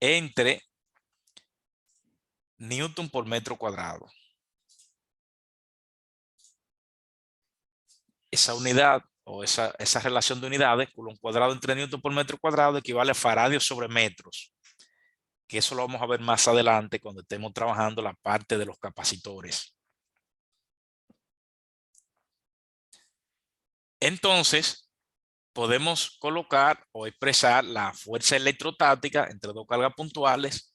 entre newton por metro cuadrado. Esa unidad o esa relación de unidades, coulomb cuadrado entre newton por metro cuadrado, equivale a faradios sobre metros, que eso lo vamos a ver más adelante cuando estemos trabajando la parte de los capacitores. Entonces, podemos colocar o expresar la fuerza electrostática entre dos cargas puntuales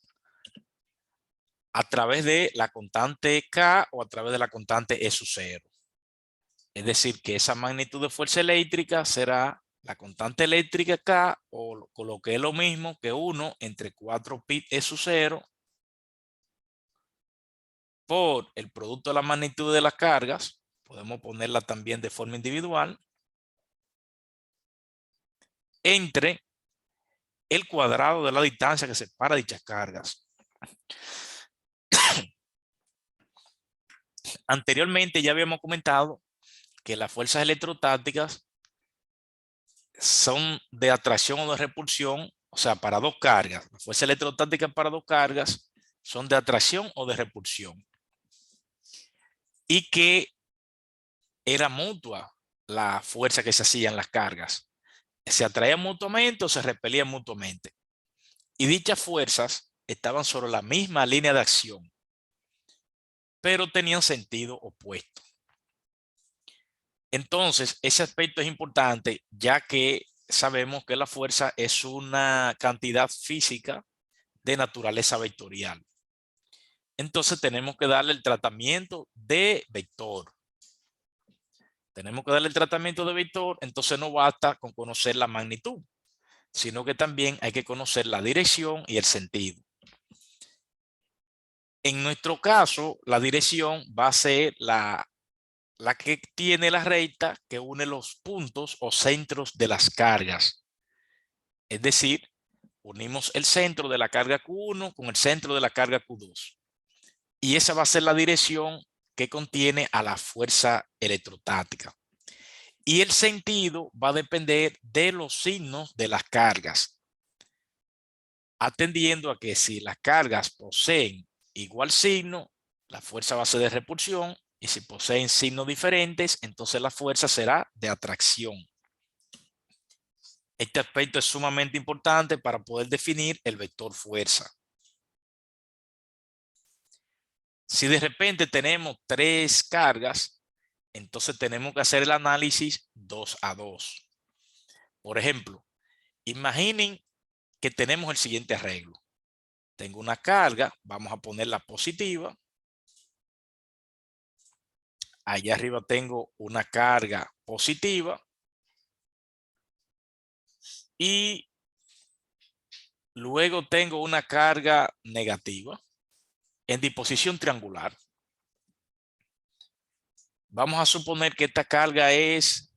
a través de la constante K o a través de la constante E sub 0. Es decir, que esa magnitud de fuerza eléctrica será la constante eléctrica K, o con lo que es lo mismo que 1 entre 4 pi E sub 0 por el producto de la magnitud de las cargas. Podemos ponerla también de forma individual, entre el cuadrado de la distancia que separa dichas cargas. Anteriormente ya habíamos comentado que las fuerzas electrostáticas son de atracción o de repulsión, o sea, para dos cargas. Las fuerzas electrostáticas para dos cargas son de atracción o de repulsión. Y que era mutua la fuerza que se hacía en las cargas. Se atraían mutuamente o se repelían mutuamente. Y dichas fuerzas estaban sobre la misma línea de acción, pero tenían sentido opuesto. Entonces, ese aspecto es importante, ya que sabemos que la fuerza es una cantidad física de naturaleza vectorial. Entonces, tenemos que darle el tratamiento de vector. Tenemos que darle el tratamiento de vector, entonces no basta con conocer la magnitud, sino que también hay que conocer la dirección y el sentido. En nuestro caso, la dirección va a ser la que tiene la recta que une los puntos o centros de las cargas. Es decir, unimos el centro de la carga Q1 con el centro de la carga Q2. Y esa va a ser la dirección que contiene a la fuerza electrostática. Y el sentido va a depender de los signos de las cargas, atendiendo a que si las cargas poseen igual signo, la fuerza va a ser de repulsión, y si poseen signos diferentes, entonces la fuerza será de atracción. Este aspecto es sumamente importante para poder definir el vector fuerza. Si de repente tenemos tres cargas, entonces tenemos que hacer el análisis 2 a 2. Por ejemplo, imaginen que tenemos el siguiente arreglo. Tengo una carga, vamos a ponerla positiva. Allá arriba tengo una carga positiva. Y luego tengo una carga negativa en disposición triangular. Vamos a suponer que esta carga es,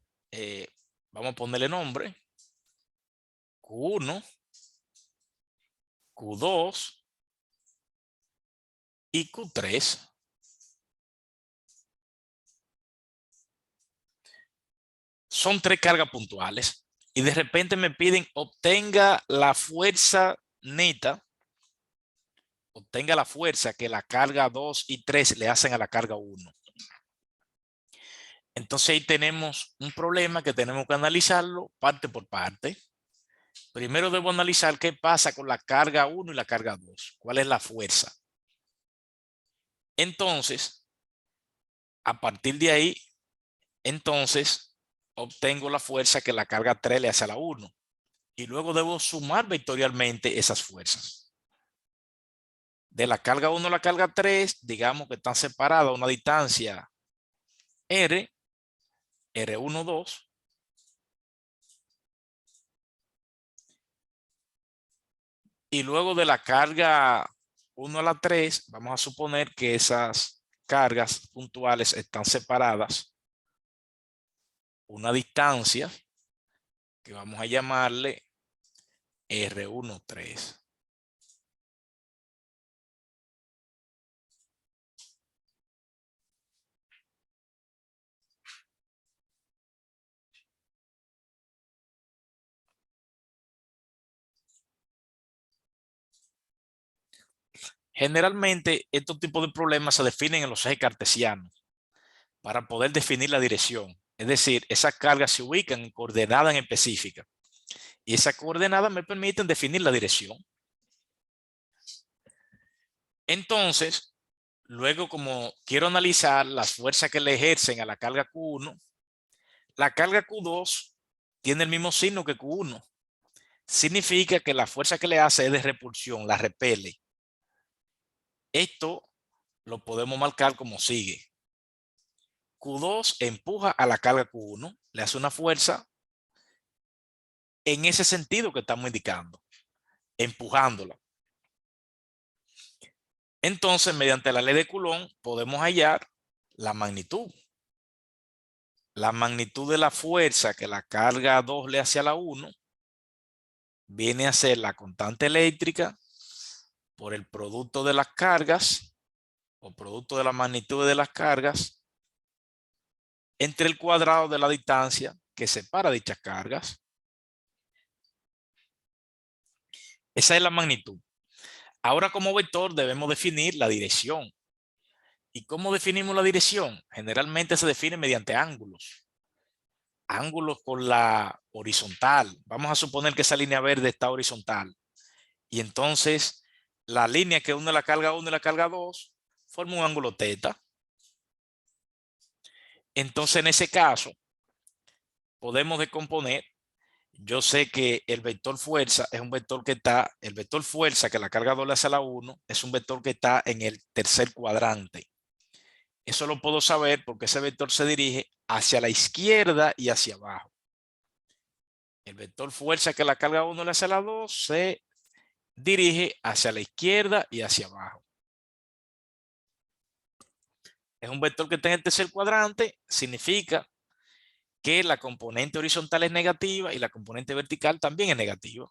vamos a ponerle nombre, Q1, Q2 y Q3. Son tres cargas puntuales y de repente me piden obtenga la fuerza neta, obtenga la fuerza que la carga 2 y 3 le hacen a la carga 1. Entonces ahí tenemos un problema que tenemos que analizarlo parte por parte. Primero debo analizar qué pasa con la carga 1 y la carga 2. ¿Cuál es la fuerza? Entonces, a partir de ahí, entonces obtengo la fuerza que la carga 3 le hace a la 1. Y luego debo sumar vectorialmente esas fuerzas. De la carga 1 a la carga 3, digamos que están separadas a una distancia R, R1, 2. Y luego de la carga 1 a la 3, vamos a suponer que esas cargas puntuales están separadas una distancia que vamos a llamarle R1, 3. Generalmente, estos tipos de problemas se definen en los ejes cartesianos para poder definir la dirección. Es decir, esas cargas se ubican en coordenadas específicas y esas coordenadas me permiten definir la dirección. Entonces, luego como quiero analizar las fuerzas que le ejercen a la carga Q1, la carga Q2 tiene el mismo signo que Q1. Significa que la fuerza que le hace es de repulsión, la repele. Esto lo podemos marcar como sigue. Q2 empuja a la carga Q1, le hace una fuerza en ese sentido que estamos indicando, empujándola. Entonces, mediante la ley de Coulomb, podemos hallar la magnitud. La magnitud de la fuerza que la carga 2 le hace a la 1 viene a ser la constante eléctrica por el producto de las cargas o producto de la magnitud de las cargas entre el cuadrado de la distancia que separa dichas cargas. Esa es la magnitud. Ahora, como vector debemos definir la dirección. ¿Y cómo definimos la dirección? Generalmente se define mediante ángulos. Ángulos con la horizontal. Vamos a suponer que esa línea verde está horizontal. Y entonces la línea que une la carga 1 y la carga 2 forma un ángulo teta. Entonces en ese caso podemos decomponer. Yo sé que el vector fuerza es un vector que está, el vector fuerza que la carga 2 le hace a la 1 es un vector que está en el tercer cuadrante. Eso lo puedo saber porque ese vector se dirige hacia la izquierda y hacia abajo. El vector fuerza que la carga 1 le hace a la 2 se dirige hacia la izquierda y hacia abajo. Es un vector que está en el tercer cuadrante, significa que la componente horizontal es negativa y la componente vertical también es negativa.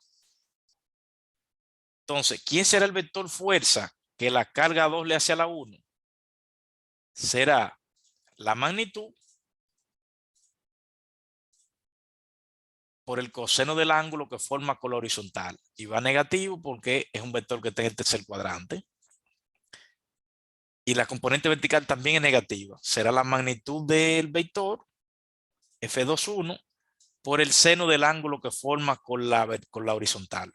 Entonces, ¿quién será el vector fuerza que la carga 2 le hace a la 1? Será la magnitud por el coseno del ángulo que forma con la horizontal. Y va negativo porque es un vector que está en el tercer cuadrante. Y la componente vertical también es negativa. Será la magnitud del vector F21 por el seno del ángulo que forma con la horizontal.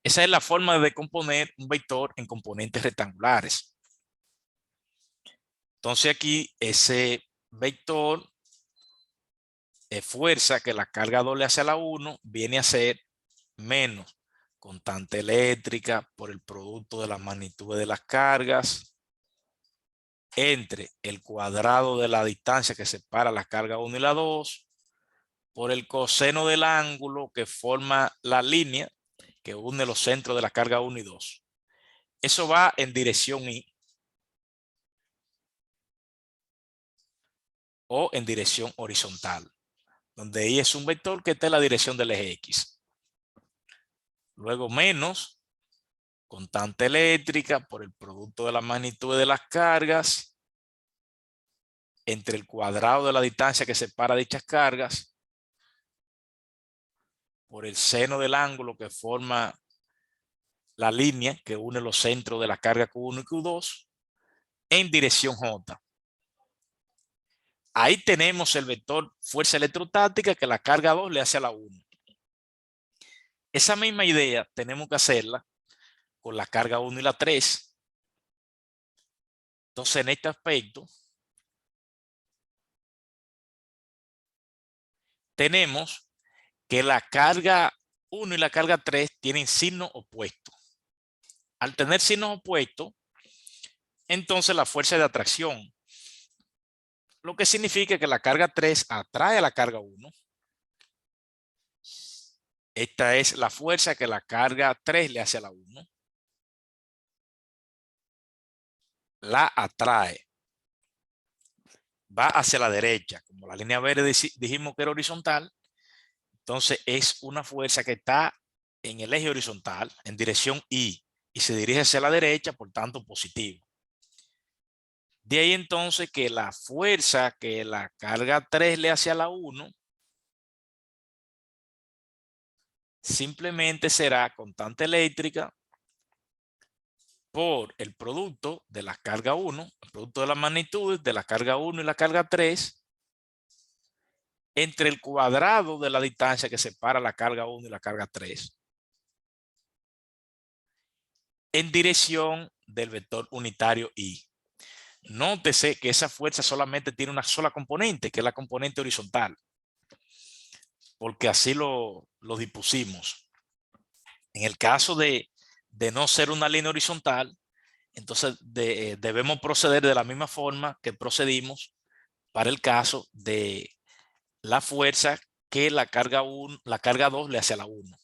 Esa es la forma de decomponer un vector en componentes rectangulares. Entonces aquí ese vector de fuerza que la carga 2 le hace a la 1 viene a ser menos constante eléctrica por el producto de las magnitudes de las cargas entre el cuadrado de la distancia que separa la carga 1 y la 2 por el coseno del ángulo que forma la línea que une los centros de la carga 1 y 2. Eso va en dirección Y o en dirección horizontal, donde Y es un vector que está en la dirección del eje X. Luego menos constante eléctrica por el producto de la magnitud de las cargas entre el cuadrado de la distancia que separa dichas cargas por el seno del ángulo que forma la línea que une los centros de la carga Q1 y Q2 en dirección J. Ahí tenemos el vector fuerza electrostática que la carga 2 le hace a la 1. Esa misma idea tenemos que hacerla con la carga 1 y la 3. Entonces en este aspecto tenemos que la carga 1 y la carga 3 tienen signos opuestos. Al tener signos opuestos, entonces la fuerza de atracción, lo que significa que la carga 3 atrae a la carga 1. Esta es la fuerza que la carga 3 le hace a la 1. La atrae. Va hacia la derecha. Como la línea verde dijimos que era horizontal, entonces es una fuerza que está en el eje horizontal, en dirección Y, y se dirige hacia la derecha, por tanto positivo. De ahí entonces que la fuerza que la carga 3 le hace a la 1 simplemente será constante eléctrica por el producto de la carga 1, el producto de las magnitudes de la carga 1 y la carga 3 entre el cuadrado de la distancia que separa la carga 1 y la carga 3 en dirección del vector unitario Y. Nótese que esa fuerza solamente tiene una sola componente, que es la componente horizontal, porque así lo dispusimos. En el caso de no ser una línea horizontal, entonces debemos proceder de la misma forma que procedimos para el caso de la fuerza que la carga 2 le hace a la 1.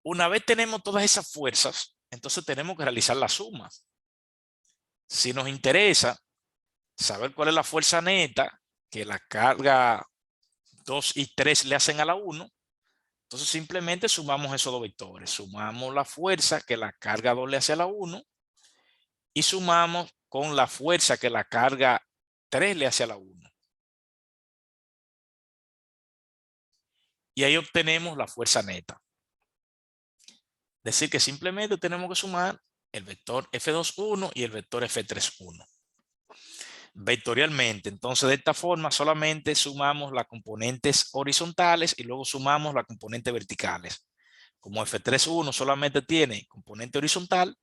Una vez tenemos todas esas fuerzas, entonces tenemos que realizar la suma. Si nos interesa saber cuál es la fuerza neta que la carga 2 y 3 le hacen a la 1, entonces simplemente sumamos esos dos vectores. Sumamos la fuerza que la carga 2 le hace a la 1 y sumamos con la fuerza que la carga 3 le hace a la 1. Y ahí obtenemos la fuerza neta. Es decir, que simplemente tenemos que sumar el vector F2,1 y el vector F3,1. Vectorialmente, entonces de esta forma solamente sumamos las componentes horizontales y luego sumamos las componentes verticales. Como F3,1 solamente tiene componente horizontal,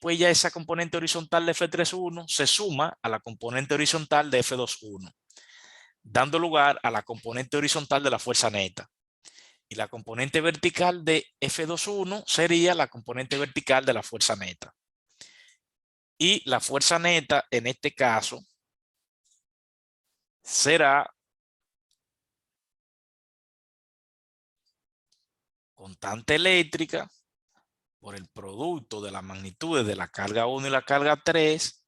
pues ya esa componente horizontal de F3,1 se suma a la componente horizontal de F2,1, dando lugar a la componente horizontal de la fuerza neta. Y la componente vertical de F2,1 sería la componente vertical de la fuerza neta. Y la fuerza neta en este caso será constante eléctrica por el producto de las magnitudes de la carga 1 y la carga 3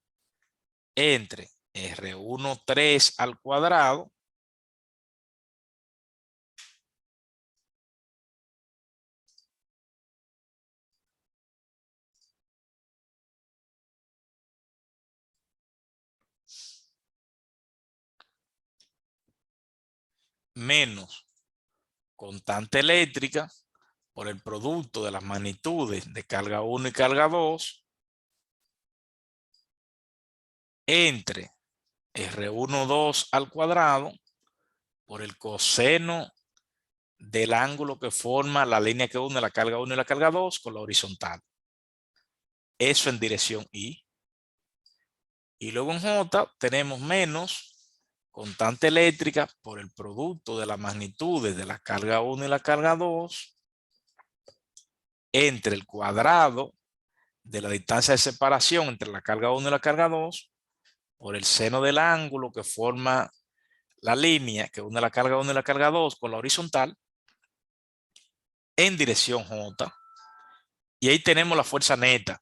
entre R1,3 al cuadrado menos constante eléctrica por el producto de las magnitudes de carga 1 y carga 2 entre R1,2 al cuadrado por el coseno del ángulo que forma la línea que une la carga 1 y la carga 2 con la horizontal. Eso en dirección Y. Y luego en J tenemos menos constante eléctrica por el producto de las magnitudes de la carga 1 y la carga 2 entre el cuadrado de la distancia de separación entre la carga 1 y la carga 2 por el seno del ángulo que forma la línea que une la carga 1 y la carga 2 con la horizontal en dirección J. Y ahí tenemos la fuerza neta.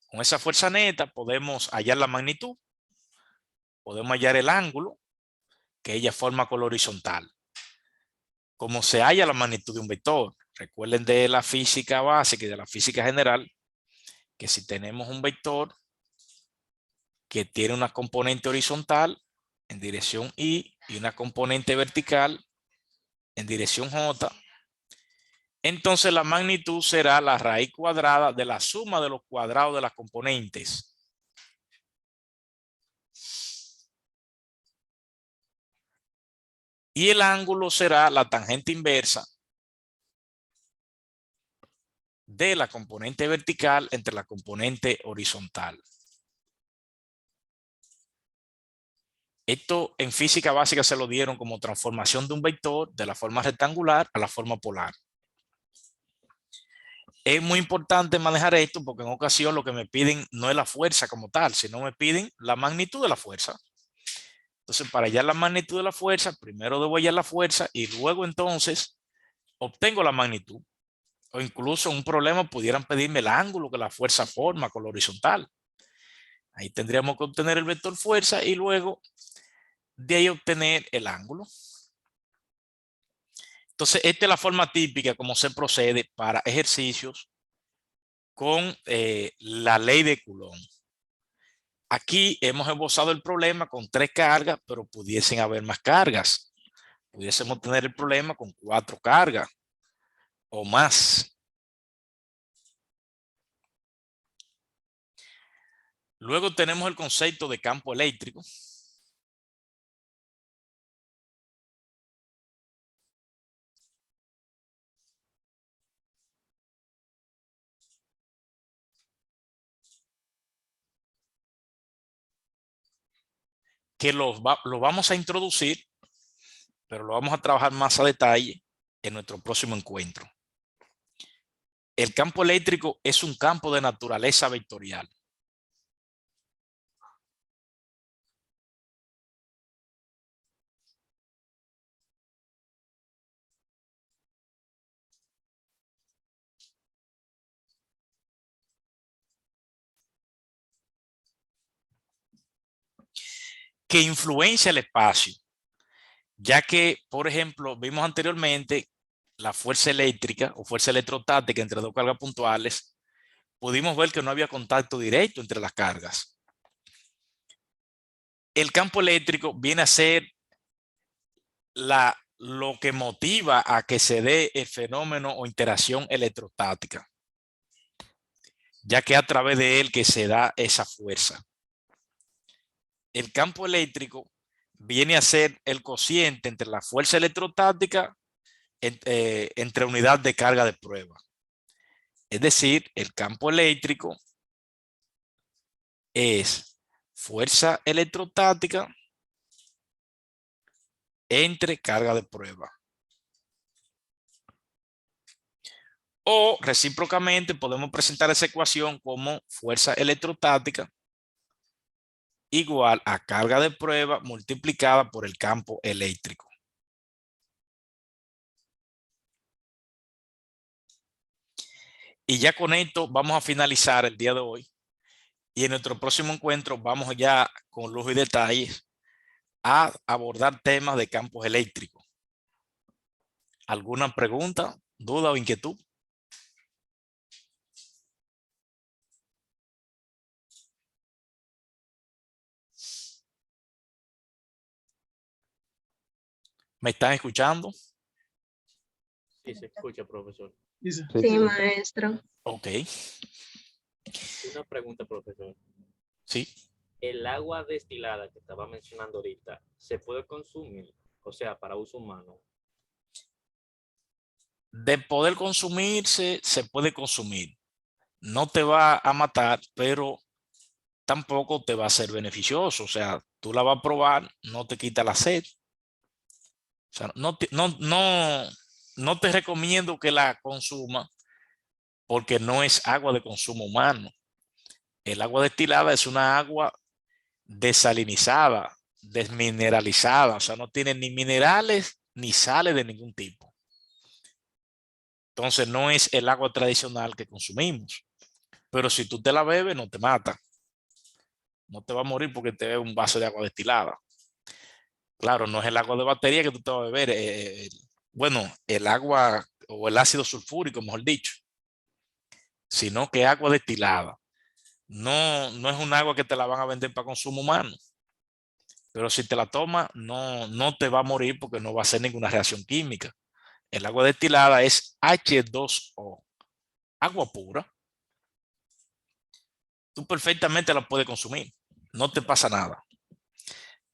Con esa fuerza neta podemos hallar la magnitud, podemos hallar el ángulo que ella forma con la horizontal. Como se halla la magnitud de un vector, recuerden de la física básica y de la física general, que si tenemos un vector que tiene una componente horizontal en dirección Y y una componente vertical en dirección J, entonces la magnitud será la raíz cuadrada de la suma de los cuadrados de las componentes. Y el ángulo será la tangente inversa de la componente vertical entre la componente horizontal. Esto en física básica se lo dieron como transformación de un vector de la forma rectangular a la forma polar. Es muy importante manejar esto porque en ocasión lo que me piden no es la fuerza como tal, sino me piden la magnitud de la fuerza. Entonces, para hallar la magnitud de la fuerza, primero debo hallar la fuerza y luego entonces obtengo la magnitud. O incluso en un problema pudieran pedirme el ángulo que la fuerza forma con la horizontal. Ahí tendríamos que obtener el vector fuerza y luego de ahí obtener el ángulo. Entonces, esta es la forma típica como se procede para ejercicios con la ley de Coulomb. Aquí hemos esbozado el problema con 3 cargas, pero pudiesen haber más cargas. Pudiésemos tener el problema con 4 cargas o más. Luego tenemos el concepto de campo eléctrico. Que lo vamos a introducir, pero lo vamos a trabajar más a detalle en nuestro próximo encuentro. El campo eléctrico es un campo de naturaleza vectorial. que influencia el espacio, ya que, por ejemplo, vimos anteriormente la fuerza eléctrica o fuerza electrostática entre dos cargas puntuales, pudimos ver que no había contacto directo entre las cargas. El campo eléctrico viene a ser lo que motiva a que se dé el fenómeno o interacción electrostática, ya que a través de él que se da esa fuerza. El campo eléctrico viene a ser el cociente entre la fuerza electrostática entre unidad de carga de prueba. Es decir, el campo eléctrico es fuerza electrostática entre carga de prueba. O recíprocamente podemos presentar esa ecuación como fuerza electrostática igual a carga de prueba multiplicada por el campo eléctrico. Y ya con esto vamos a finalizar el día de hoy. Y en nuestro próximo encuentro vamos ya con lujo y detalles a abordar temas de campos eléctricos. ¿Alguna pregunta, duda o inquietud? ¿Me están escuchando? Sí, se escucha, profesor. Dice. Sí, maestro. Ok, Una pregunta, profesor. sí. El agua destilada que estaba mencionando ahorita, ¿se puede consumir? O sea, para uso humano. De poder consumirse, se puede consumir. No te va a matar, pero tampoco te va a ser beneficioso. O sea, tú la vas a probar, no te quita la sed. O sea, no te recomiendo que la consuma porque no es agua de consumo humano. El agua destilada es una agua desalinizada, desmineralizada, o sea, no tiene ni minerales ni sales de ningún tipo. Entonces no es el agua tradicional que consumimos. Pero si tú te la bebes, no te mata. No te va a morir porque te bebes un vaso de agua destilada. Claro, no es el agua de batería que tú te vas a beber. Bueno, el agua o el ácido sulfúrico, mejor dicho. Sino que agua destilada. No es un agua que te la van a vender para consumo humano. Pero si te la tomas, no te va a morir porque no va a hacer ninguna reacción química. El agua destilada es H2O, agua pura. Tú perfectamente la puedes consumir, no te pasa nada.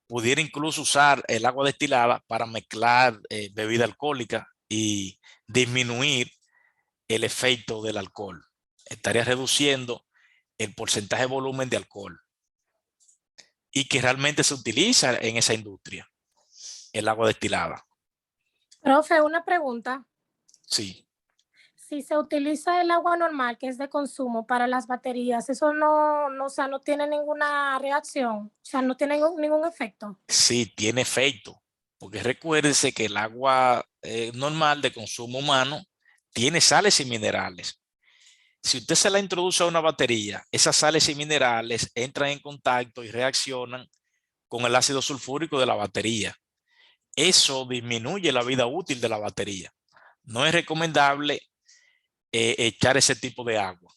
Pudiera incluso usar el agua destilada para mezclar bebida alcohólica y disminuir el efecto del alcohol. Estaría reduciendo el porcentaje de volumen de alcohol y que realmente se utiliza en esa industria, el agua destilada. Profe, una pregunta. Sí. Si se utiliza el agua normal, que es de consumo para las baterías, eso o sea, no tiene ninguna reacción, o sea, no tiene ningún efecto. Sí, tiene efecto, porque recuérdese que el agua normal de consumo humano tiene sales y minerales. Si usted se la introduce a una batería, esas sales y minerales entran en contacto y reaccionan con el ácido sulfúrico de la batería. Eso disminuye la vida útil de la batería. No es recomendable echar ese tipo de agua,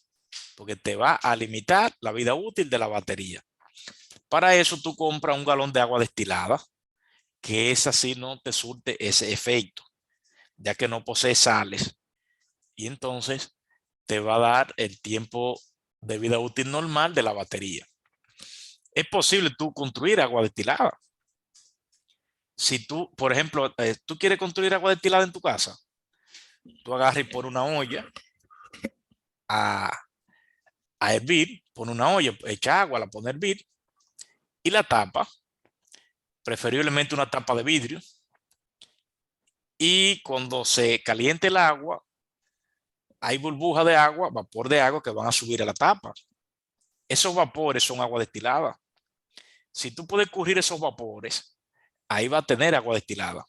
porque te va a limitar la vida útil de la batería. Para eso tú compras un galón de agua destilada, que esa sí no te surte ese efecto, ya que no posee sales. Y entonces te va a dar el tiempo de vida útil normal de la batería. Es posible tú construir agua destilada. Si tú, por ejemplo, tú quieres construir agua destilada en tu casa, tú agarras y pones una olla a hervir, pone una olla, echa agua, la pone a hervir y la tapa, preferiblemente una tapa de vidrio. Y cuando se caliente el agua, hay burbujas de agua, vapor de agua que van a subir a la tapa. Esos vapores son agua destilada. Si tú puedes escurrir esos vapores, ahí va a tener agua destilada.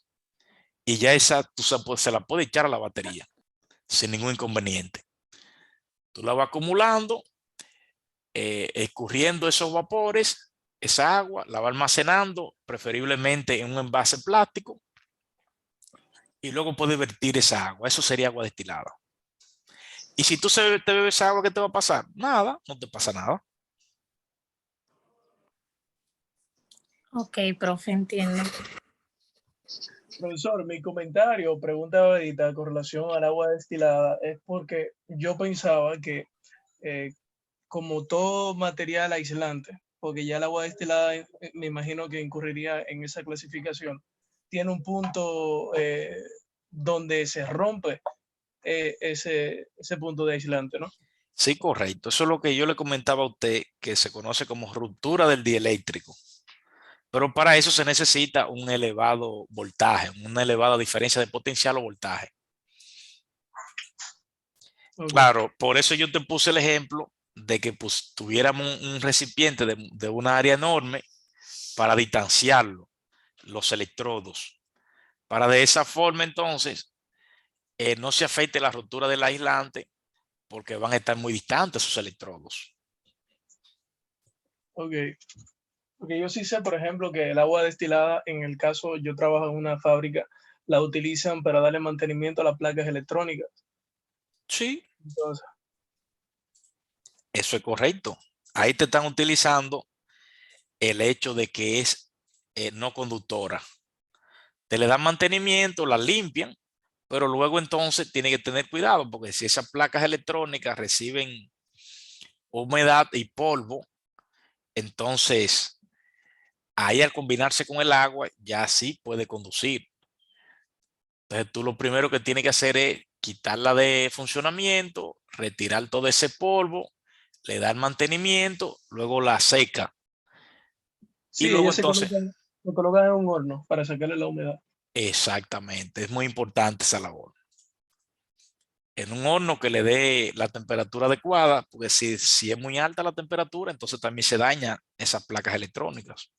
Y ya esa tú se la puedes echar a la batería sin ningún inconveniente. Tú la vas acumulando, escurriendo esos vapores esa agua, la va almacenando, preferiblemente en un envase plástico, y luego puede vertir esa agua. Eso sería agua destilada. Y si tú te bebes agua, ¿qué te va a pasar? Nada, no te pasa nada. Ok, profe, entiendo. Profesor, mi comentario o pregunta ahorita con relación al agua destilada es porque yo pensaba que como todo material aislante, porque ya el agua destilada me imagino que incurriría en esa clasificación, tiene un punto donde se rompe ese punto de aislante, ¿no? Sí, correcto. Eso es lo que yo le comentaba a usted, que se conoce como ruptura del dieléctrico. Pero para eso se necesita un elevado voltaje, una elevada diferencia de potencial o voltaje. Okay. Claro, por eso yo te puse el ejemplo de que pues, tuviéramos un recipiente de una área enorme para distanciarlo, los electrodos, para de esa forma entonces no se afecte la ruptura del aislante porque van a estar muy distantes sus electrodos. Ok. Porque yo sí sé, por ejemplo, que el agua destilada, en el caso, yo trabajo en una fábrica, la utilizan para darle mantenimiento a las placas electrónicas. Sí, Entonces, eso es correcto. Ahí te están utilizando el hecho de que es no conductora. Te le dan mantenimiento, la limpian, pero luego entonces tiene que tener cuidado porque si esas placas electrónicas reciben humedad y polvo, entonces ahí al combinarse con el agua ya sí puede conducir. Entonces tú lo primero que tienes que hacer es quitarla de funcionamiento, retirar todo ese polvo, le da el mantenimiento, luego la seca y sí, luego ellos se entonces, colocan en un horno para sacarle la humedad. exactamente, es muy importante esa labor. En un horno que le dé la temperatura adecuada, porque si es muy alta la temperatura, entonces también se dañan esas placas electrónicas.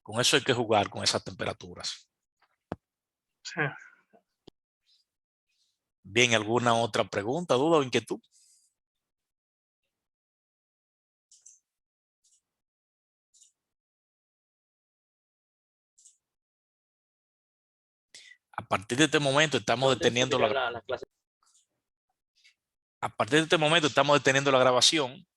Con eso hay que jugar con esas temperaturas. Sí. Bien, ¿alguna otra pregunta, duda o inquietud? A partir de este momento estamos deteniendo la clase. a partir de este momento estamos deteniendo la grabación